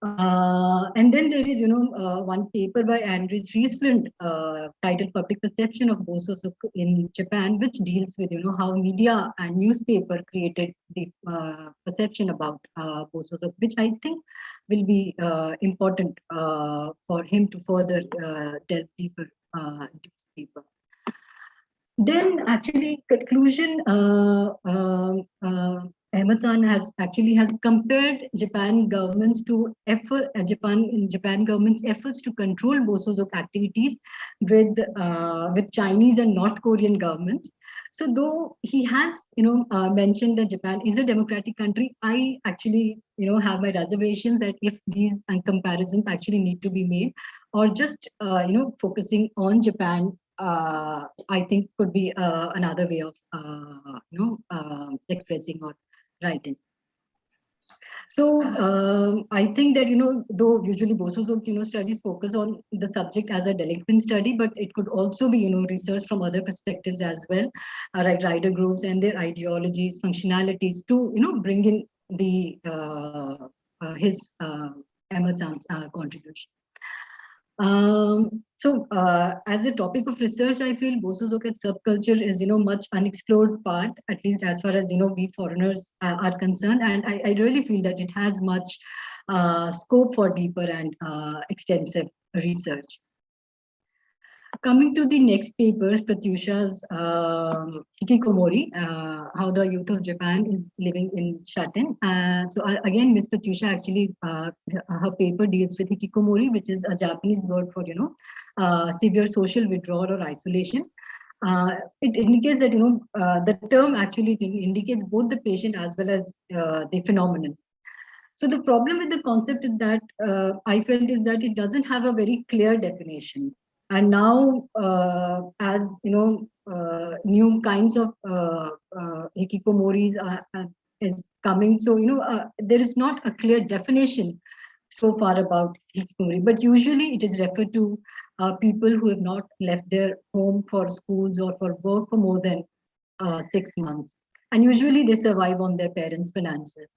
And then there is one paper by Andres Riesland titled "Public Perception of Bosozoku in Japan," which deals with how media and newspaper created the perception about Bosozoku, which I think will be important for him to further delve deeper into this paper. Then, actually, conclusion. Ahmed-san has compared Japan government's Japan government's efforts to control Bosozoku activities with Chinese and North Korean governments. So, though he has mentioned that Japan is a democratic country, I actually have my reservations that if these comparisons actually need to be made, or just focusing on Japan, I think could be another way of expressing or writing. So I think that though usually Bosozoku studies focus on the subject as a delinquent study, but it could also be research from other perspectives as well, like rider groups and their ideologies, functionalities, to bring in the his Ahmed-san's contribution. So as a topic of research, I feel Bosozoku subculture is much unexplored part, at least as far as we foreigners are concerned, and I really feel that it has much scope for deeper and extensive research. Coming to the next papers, Pratyusha's Hikikomori, how the youth of Japan is living in shut-in. So again, Ms. Pratyusha actually, her paper deals with Hikikomori, which is a Japanese word for, severe social withdrawal or isolation. It indicates that, the term actually indicates both the patient as well as the phenomenon. So the problem with the concept is that I felt is that it doesn't have a very clear definition. And now, as new kinds of hikikomoris is coming, so there is not a clear definition so far about hikikomori. But usually, it is referred to people who have not left their home for schools or for work for more than 6 months, and usually they survive on their parents' finances.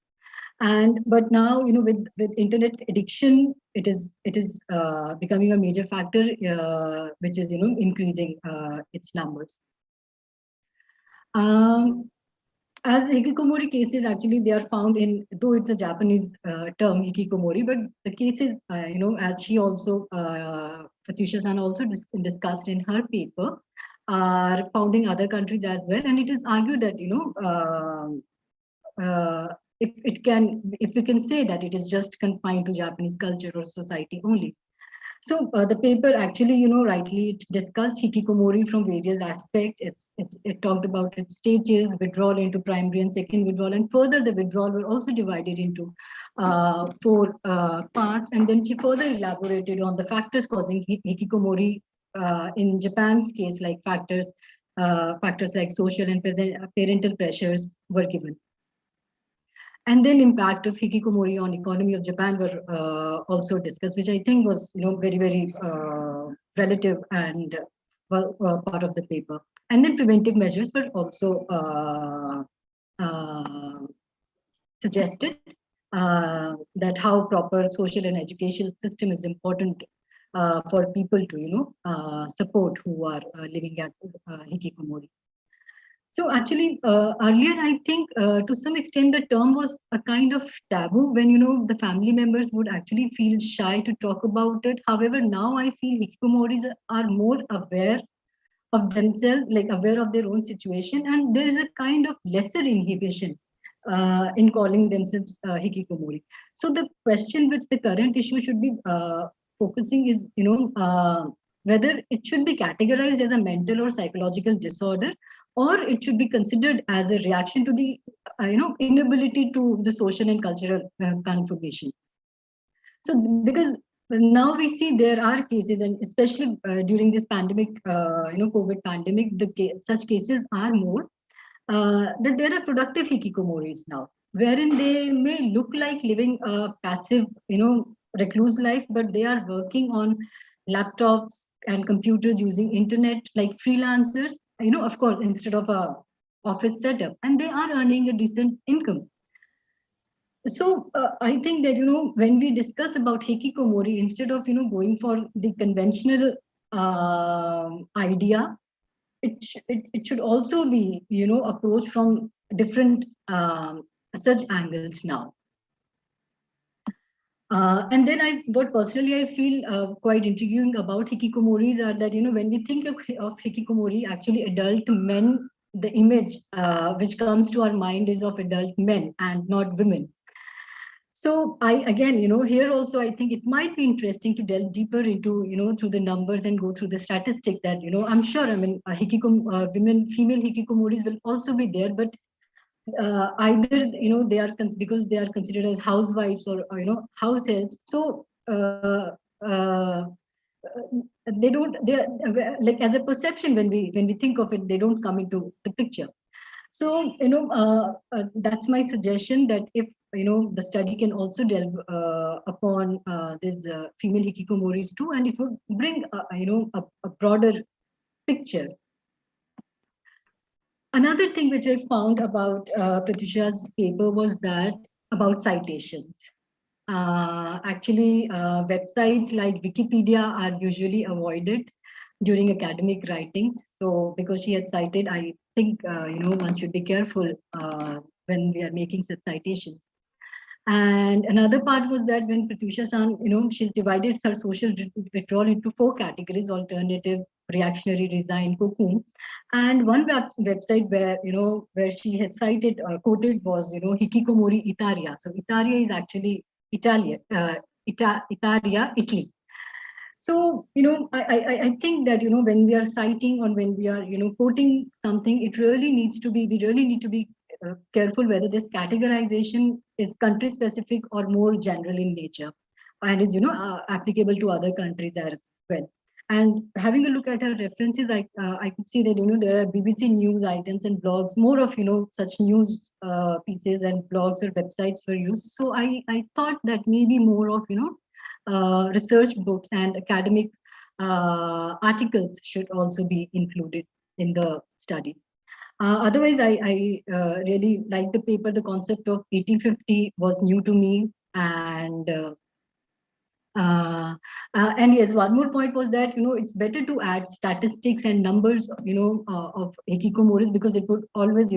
But now with internet addiction, it is becoming a major factor, which is increasing its numbers. As hikikomori cases, actually they are found in, though it's a Japanese term hikikomori, but the cases as she also Pratyusha-san also discussed in her paper, are found in other countries as well, and it is argued that if we can say that it is just confined to Japanese culture or society only. So the paper actually, rightly discussed hikikomori from various aspects. It talked about its stages, withdrawal into primary and second withdrawal, and further the withdrawal were also divided into 4 parts. And then she further elaborated on the factors causing hikikomori in Japan's case, like factors like social and parental pressures were given. And then impact of hikikomori on economy of Japan were also discussed, which I think was very, very relative and part of the paper. And then preventive measures were also suggested, that how proper social and educational system is important for people to support who are living as hikikomori. So actually, earlier, I think to some extent, the term was a kind of taboo when, the family members would actually feel shy to talk about it. However, now I feel hikikomoris are more aware of themselves, like aware of their own situation. And there is a kind of lesser inhibition in calling themselves hikikomori. So the question which the current issue should be focusing is, whether it should be categorized as a mental or psychological disorder, or it should be considered as a reaction to the inability to the social and cultural conformation. So because now we see there are cases, and especially during this pandemic, COVID pandemic, such cases are more, that there are productive hikikomoris now, wherein they may look like living a passive recluse life, but they are working on laptops, and computers using internet like freelancers, of course, instead of a office setup, and they are earning a decent income. So I think that, when we discuss about Hikikomori, instead of, going for the conventional idea, it should also be, approached from different such angles now. And then what personally I feel quite intriguing about hikikomoris are that, when we think of hikikomori, actually adult men, the image which comes to our mind is of adult men and not women. So again, here also, I think it might be interesting to delve deeper into, through the numbers and go through the statistics that, I'm sure, I mean, women, female hikikomoris will also be there, but either, they are, because they are considered as housewives or house helps. So they don't, like, as a perception, when we think of it, they don't come into the picture. So, that's my suggestion, that if, the study can also delve upon this female hikikomoris too, and it would bring, a broader picture. Another thing which I found about Pratyusha's paper was that about citations. Actually, websites like Wikipedia are usually avoided during academic writings. So because she had cited, I think, one should be careful when we are making such citations. And another part was that when Pratyusha-san, she's divided her social withdrawal into 4 categories: alternative, reactionary, resign, cocoon. And one website where she had cited, quoted was, Hikikomori Italia. So Italia is actually Italia, Italia, Italy. So, I think that, when we are citing or when we are, quoting something, we really need to be careful whether this categorization is country specific or more general in nature, and is, applicable to other countries as well. And having a look at her references, I could see that, there are BBC news items and blogs, more of, such news pieces and blogs or websites were used. So I thought that maybe more of, research books and academic articles should also be included in the study. Otherwise, I really like the paper. The concept of 80-50 was new to me. And yes, one more point was that, it's better to add statistics and numbers, of hikikomoris, because it would always,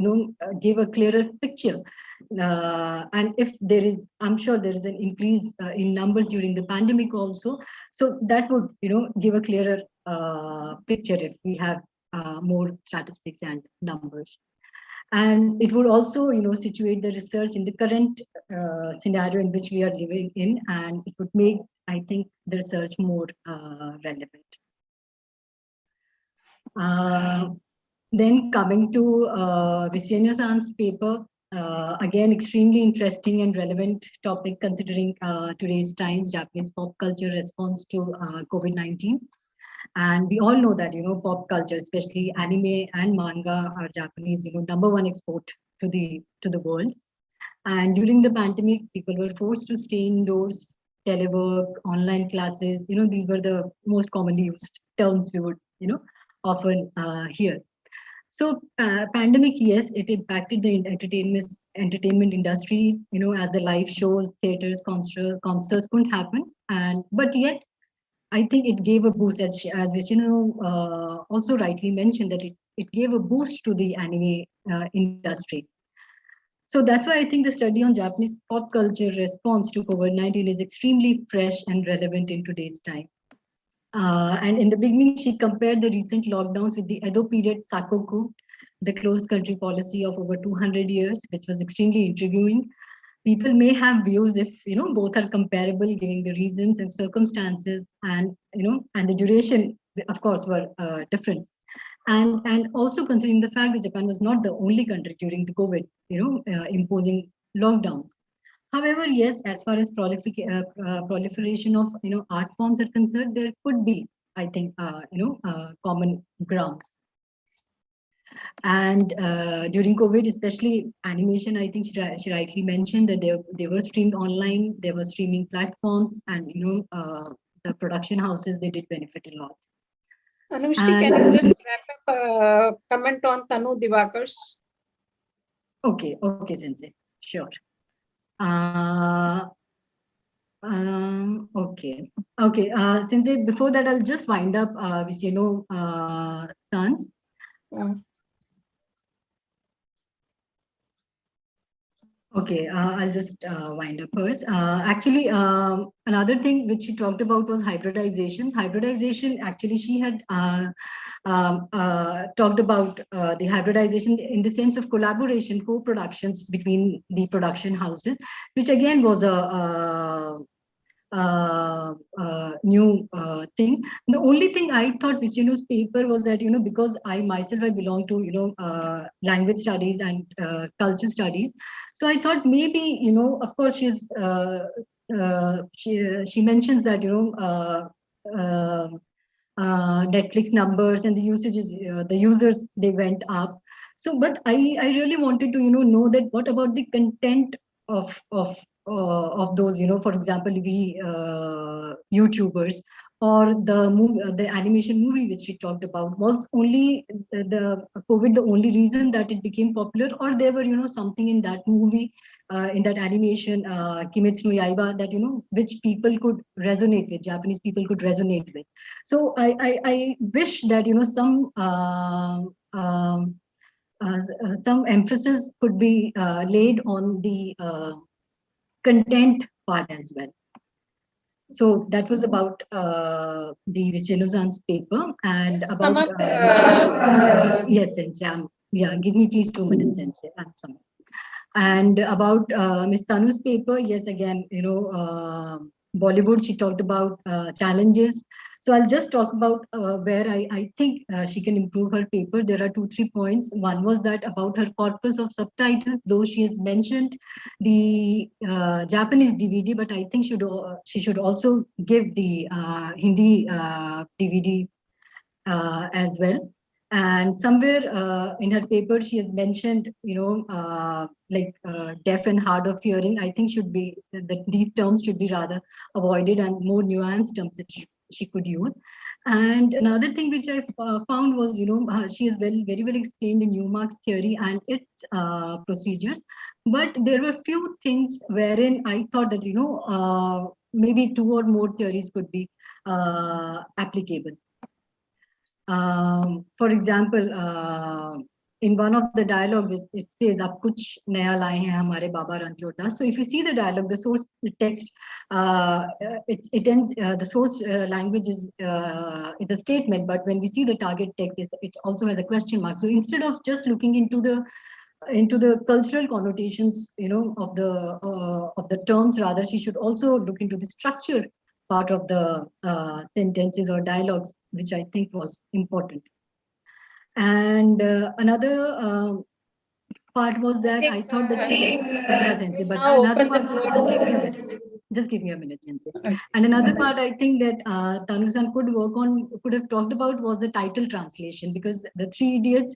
give a clearer picture. And if there is, I'm sure there is an increase in numbers during the pandemic also. So that would, give a clearer picture if we have more statistics and numbers. And it would also, situate the research in the current scenario in which we are living in, and it would make, I think, the research more relevant. Then coming to Visieno-san's paper, again, extremely interesting and relevant topic considering today's times, Japanese pop culture response to COVID-19. And we all know that, pop culture, especially anime and manga, are Japanese, #1 export to the world. And during the pandemic, people were forced to stay indoors, telework, online classes. These were the most commonly used terms we would, often hear. So pandemic, yes, it impacted the entertainment industries, as the live shows, theaters, concerts couldn't happen. But yet, I think it gave a boost, as Visieno also rightly mentioned, that it gave a boost to the anime industry. So that's why I think the study on Japanese pop culture response to COVID-19 is extremely fresh and relevant in today's time. And in the beginning, she compared the recent lockdowns with the Edo period sakoku, the closed country policy of over 200 years, which was extremely intriguing. People may have views if, both are comparable, giving the reasons and circumstances, and, and the duration, of course, were different. And also considering the fact that Japan was not the only country during the COVID, imposing lockdowns. However, yes, as far as proliferation of, art forms are concerned, there could be, I think, common grounds. And during COVID, especially animation, I think she rightly mentioned that they were streamed online, there were streaming platforms, and the production houses, they did benefit a lot. Anushri, can you just wrap up comment on Tanu Divakar's? Okay, Sensei, sure. Okay. Sensei, before that, I'll just wind up Visieno sons. Okay, I'll just wind up first. Actually, another thing which she talked about was hybridization. Hybridization, actually, she had talked about the hybridization in the sense of collaboration, co-productions between the production houses, which again was a new thing. The only thing I thought Visieno's paper was that, because I myself, I belong to, language studies and culture studies. So I thought maybe, of course, she mentions that, Netflix numbers and the usages, the users, they went up. So, but I really wanted to, know that what about the content of those, for example, we YouTubers, or the animation movie which she talked about, was only the COVID the only reason that it became popular, or there were, something in that movie, in that animation, Kimetsu no Yaiba, that, which people could resonate with, Japanese people could resonate with. So I wish that, some emphasis could be laid on the content part as well. So that was about the Visieno's paper, and about yes, Sensei. Yeah, give me please 2 minutes, Sensei. I'm sorry. And about Ms. Tanu's paper, yes, again, Bollywood, she talked about challenges. So I'll just talk about where I think she can improve her paper. There are 2-3 points. One was that about her corpus of subtitles, though she has mentioned the Japanese DVD, but I think she should also give the Hindi DVD as well. And somewhere in her paper, she has mentioned, deaf and hard of hearing. I think should be that these terms should be rather avoided, and more nuanced terms that she could use. And another thing which I found was, she has very well explained the Newmark's theory and its procedures. But there were few things wherein I thought that, maybe 2 or more theories could be applicable. For example, in one of the dialogues, it says, "Ab kuch naya laye hain hamare Baba Ranchota." So if you see the dialogue, the source text, it ends, the source language is a statement, but when we see the target text, it also has a question mark. So instead of just looking into the cultural connotations, of the terms, rather she should also look into the structure part of the sentences or dialogues, which I think was important. And another part was that I thought that Sensei, but another part, just give me a minute, Sensei. And another part I think that Tanu-san could have talked about was the title translation, because the Three Idiots,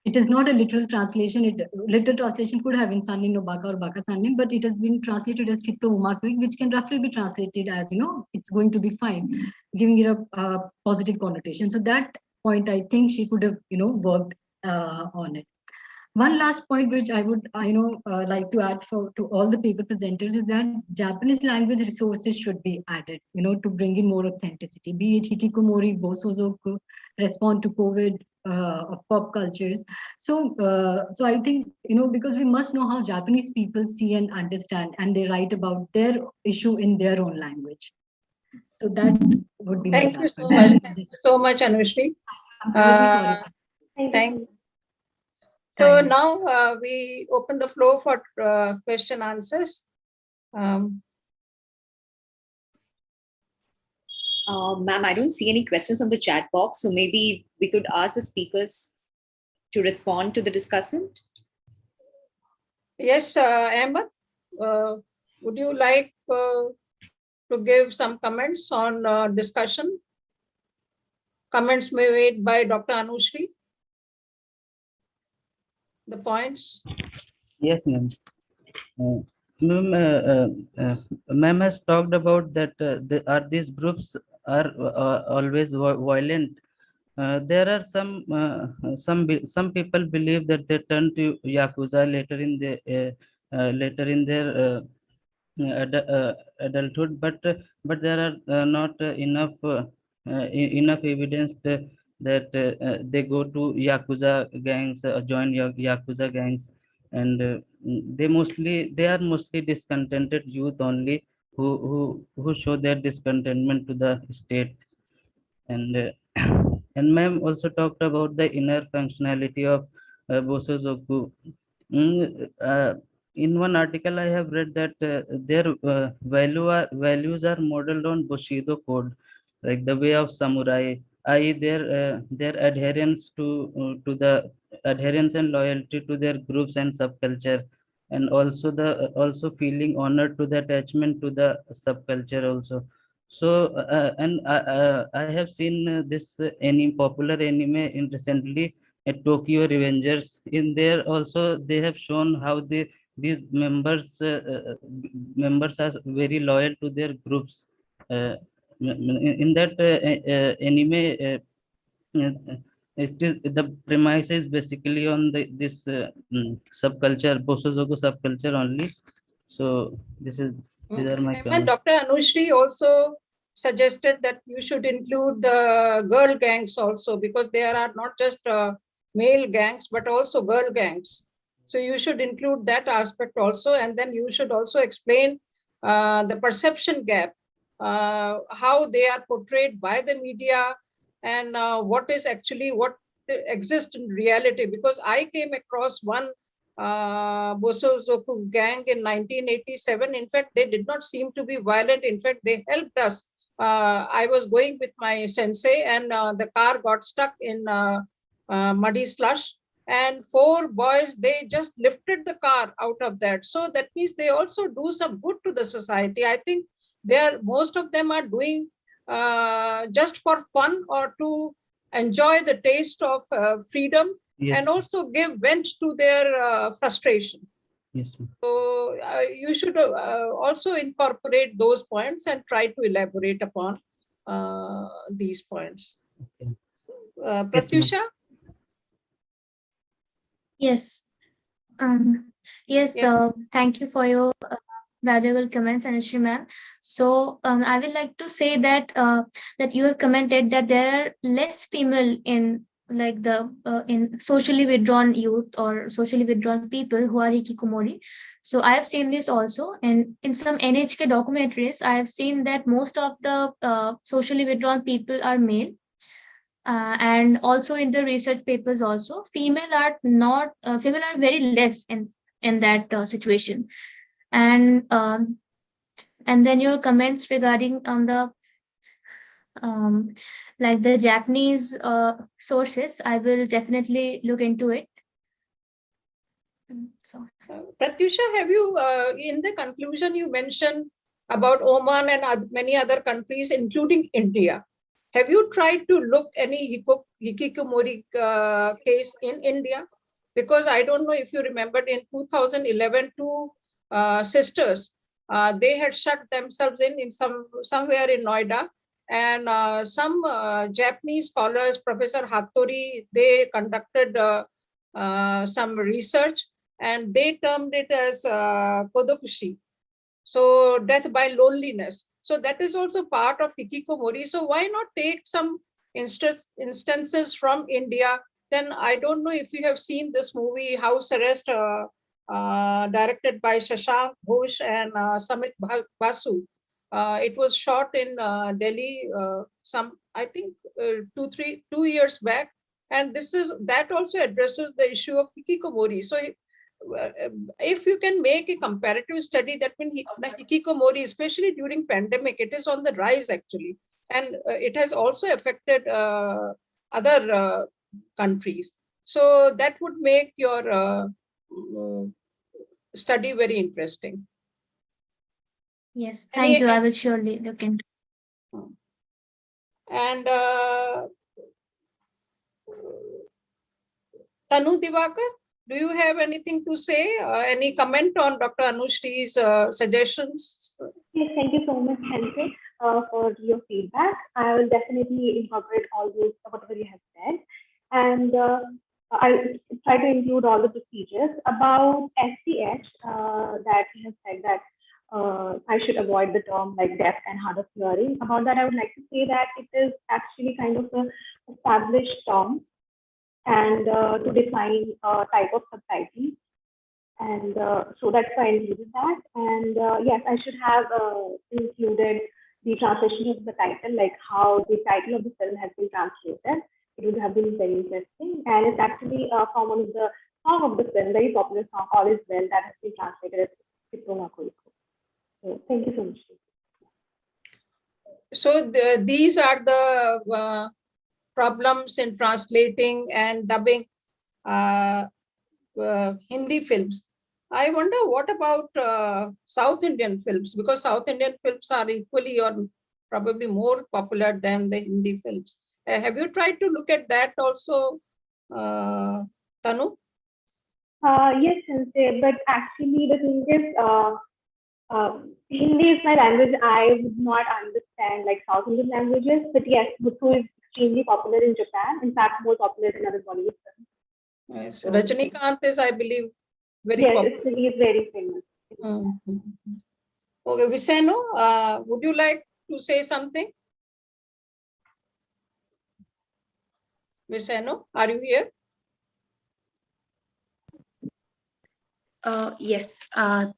it is not a literal translation. Literal translation could have been Sannin no Baka or Baka Sannin, but it has been translated as Kitto Umakui, which can roughly be translated as, it's going to be fine, giving it a positive connotation. So that point, I think she could have, worked on it. One last point which I would, like to add to all the paper presenters is that Japanese language resources should be added, to bring in more authenticity, be it Hikikomori, Bosozoku, respond to COVID, of pop cultures. So I think, because we must know how Japanese people see and understand, and they write about their issue in their own language. So that would be Thank you so much. Thank you so much, Anushri. Thank you. So now we open the floor for question answers. Ma'am, I don't see any questions on the chat box, so maybe we could ask the speakers to respond to the discussant. Yes, Ahmed, would you like to give some comments on discussion? Comments made by Dr. Anushri? The points? Yes, ma'am. Ma'am has talked about that are these groups are always violent, there are some people believe that they turn to yakuza later in their adulthood, but there are not enough evidence that they go to yakuza gangs, join yakuza gangs, and they are mostly discontented youth only who show their discontentment to the state. And and ma'am also talked about the inner functionality of Bosozoku. In one article, I have read that their values are modeled on Bushido code, like the way of samurai, i.e., their adherence to the adherence and loyalty to their groups and subculture, and also the also feeling honored to the attachment to the subculture also. So I have seen this any popular anime in recently Tokyo Revengers. In there also they have shown how these members are very loyal to their groups. In that anime, it is the premise is basically on this subculture, Bosozoku subculture only. So these are my And comments. Dr. Anushri also suggested that you should include the girl gangs also, because there are not just male gangs, but also girl gangs. So you should include that aspect also, and then you should also explain the perception gap, how they are portrayed by the media, and what exists in reality. Because I came across one Bosozoku gang in 1987. In fact, they did not seem to be violent. In fact, they helped us. I was going with my sensei, and the car got stuck in muddy slush. And 4 boys, they just lifted the car out of that. So that means they also do some good to the society. I think most of them are doing just for fun or to enjoy the taste of freedom. Yes. And also give vent to their frustration. Yes. So you should also incorporate those points and try to elaborate upon these points. Okay. Pratyusha? Yes. Yes, Yeah. thank you for your valuable comments, Anushree ma'am. So I would like to say that that you have commented that there are less female in like the in socially withdrawn youth or socially withdrawn people who are hikikomori. So I have seen this also, and in some NHK documentaries, I have seen that most of the socially withdrawn people are male. And also in the research papers also female are very less in that situation. And then your comments regarding on the um, like the Japanese sources, I will definitely look into it. So Pratyusha, have you, in the conclusion, you mentioned about Oman and many other countries, including India. Have you tried to look any Hikikomori case in India? Because I don't know if you remembered in 2011, 2 sisters, they had shut themselves in somewhere in Noida, and some Japanese scholars, Professor Hattori, they conducted some research, and they termed it as kodokushi, so death by loneliness. So that is also part of hikikomori. So why not take some instances from India? Then I don't know if you have seen this movie House Arrest, directed by Shashank Ghosh and Samit Basu. It was shot in Delhi I think 2 years back, and that also addresses the issue of hikikomori. So if you can make a comparative study, that means the hikikomori, especially during pandemic, it is on the rise actually, and it has also affected other countries. So that would make your study very interesting. yes, thank you. I will surely look into. And Tanu Divakar, do you have anything to say? Any comment on Dr. Anushri's suggestions? Yes, thank you so much, Henry, for your feedback. I will definitely incorporate all those, whatever you have And I try to include all the procedures. About SCH, that he has said that I should avoid the term like deaf and hard of hearing. About that, I would like to say that it is actually kind of a established term, and to define a type of subtitle. And so that's why I included that. And yes, I should have included the translation of the title, like how the title of the film has been translated. It would have been very interesting. And it's actually from one of the song of the film, very popular song, All Is Well, that has been translated as Kiso. So thank you so much. So these are the problems in translating and dubbing Hindi films. I wonder what about South Indian films, because South Indian films are equally or probably more popular than the Hindi films. Have you tried to look at that also, Tanu? Yes, Sensei, but actually the thing is, Hindi is my language. I would not understand like South Indian languages, but yes, Muthu is extremely popular in Japan. In fact, more popular than other Bollywood films. Yes. Rajinikanth is, I believe, very yes, popular. he is very famous. Okay, Visieno, would you like to say something? Visieno, are you here? Yes,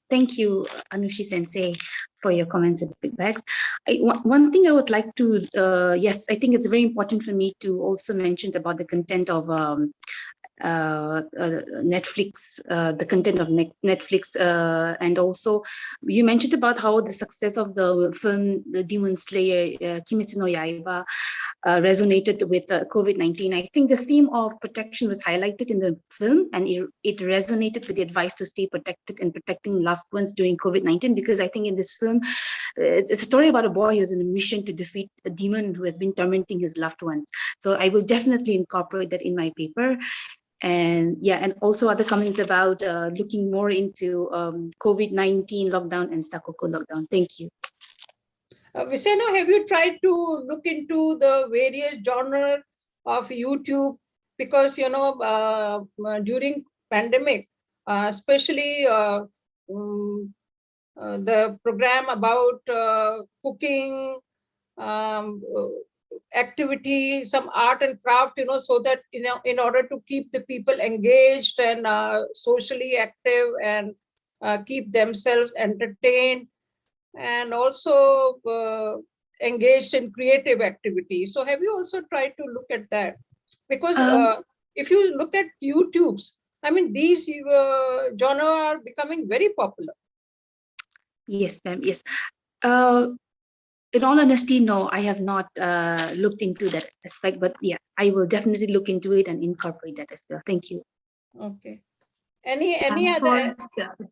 thank you, Anushi Sensei, for your comments and feedbacks. One thing I would like to, yes, I think it's very important for me to also mention about the content of Netflix, the content of Netflix, and also you mentioned about how the success of the film, The Demon Slayer, Kimetsu no Yaiba, resonated with COVID-19. I think the theme of protection was highlighted in the film, and it resonated with the advice to stay protected and protecting loved ones during COVID-19, because I think in this film, it's a story about a boy who's on a mission to defeat a demon who has been tormenting his loved ones. So I will definitely incorporate that in my paper. And yeah, and also other comments about looking more into COVID-19 lockdown and Sakoko lockdown. Thank you. Visieno, have you tried to look into the various genre of YouTube? Because, you know, during pandemic, especially the program about cooking, activity, some art and craft, you know, so that, you know, in order to keep the people engaged and socially active and keep themselves entertained, and also engaged in creative activities. So have you also tried to look at that? Because if you look at YouTubes, I mean, these genre are becoming very popular. Yes, ma'am. Yes. In all honesty, no, I have not looked into that aspect, but yeah, I will definitely look into it and incorporate that as well. Thank you. Okay. Any other?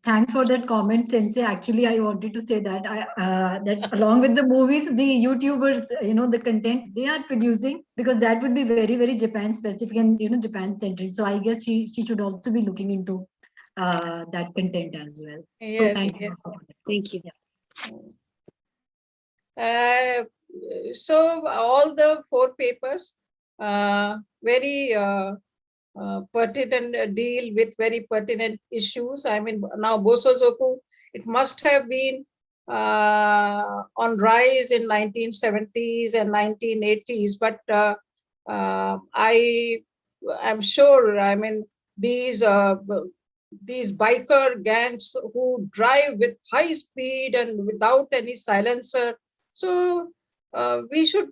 Thanks for that comment, Sensei. Actually, I wanted to say that that along with the movies, the YouTubers, you know, the content they are producing, because that would be very, very Japan specific and, you know, Japan centric. So I guess she should also be looking into that content as well. Yes. So thank you. Thank you. So all the 4 papers very pertinent, deal with very pertinent issues. I mean, now Bosozoku, it must have been on rise in 1970s and 1980s, but I'm sure, I mean, these biker gangs who drive with high speed and without any silencer. So we should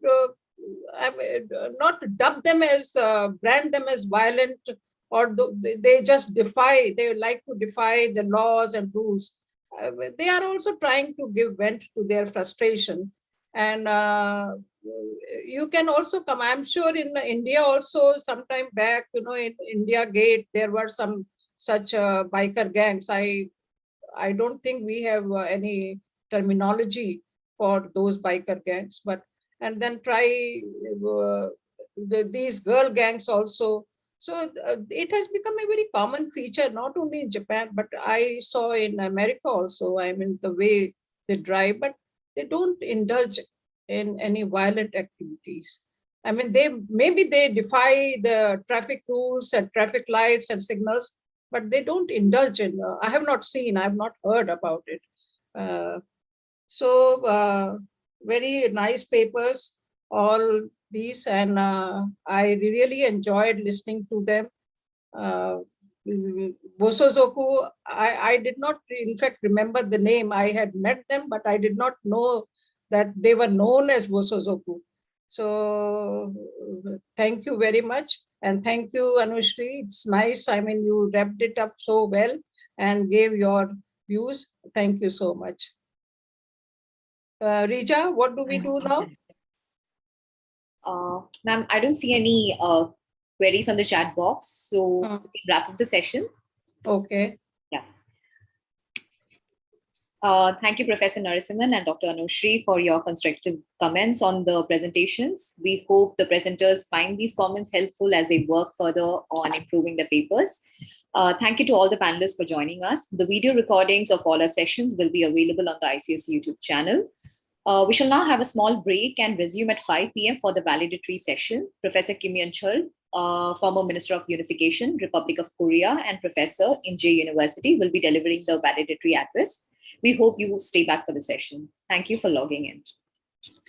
not dub them as, brand them as violent, or they just they like to defy the laws and rules. They are also trying to give vent to their frustration. And you can also come, I'm sure in India also, sometime back, you know, in India Gate, there were some such biker gangs. I don't think we have any terminology for those biker gangs, but and then try these girl gangs also. So it has become a very common feature, not only in Japan, but I saw in America also. I mean, the way they drive, but they don't indulge in any violent activities. I mean, maybe they defy the traffic rules and traffic lights and signals, but they don't indulge in. I have not seen, I have not heard about it. Very nice papers, all these, and I really enjoyed listening to them. Bosozoku, I did not, in fact, remember the name. I had met them, but I did not know that they were known as Bosozoku. So thank you very much. And thank you, Anushri. It's nice. I mean, you wrapped it up so well and gave your views. Thank you so much. Rija, what do we do now? Ma'am, I don't see any queries on the chat box, so we can wrap up the session. Okay. Yeah. Thank you, Professor Narsimhan and Dr. Anushri, for your constructive comments on the presentations. We hope the presenters find these comments helpful as they work further on improving the papers. Thank you to all the panelists for joining us. The video recordings of all our sessions will be available on the ICS YouTube channel. We shall now have a small break and resume at 5 p.m. for the valedictory session. Professor Kim Yeon-chul, former Minister of Unification, Republic of Korea, and professor in J University will be delivering the valedictory address. We hope you will stay back for the session. Thank you for logging in. Thank you.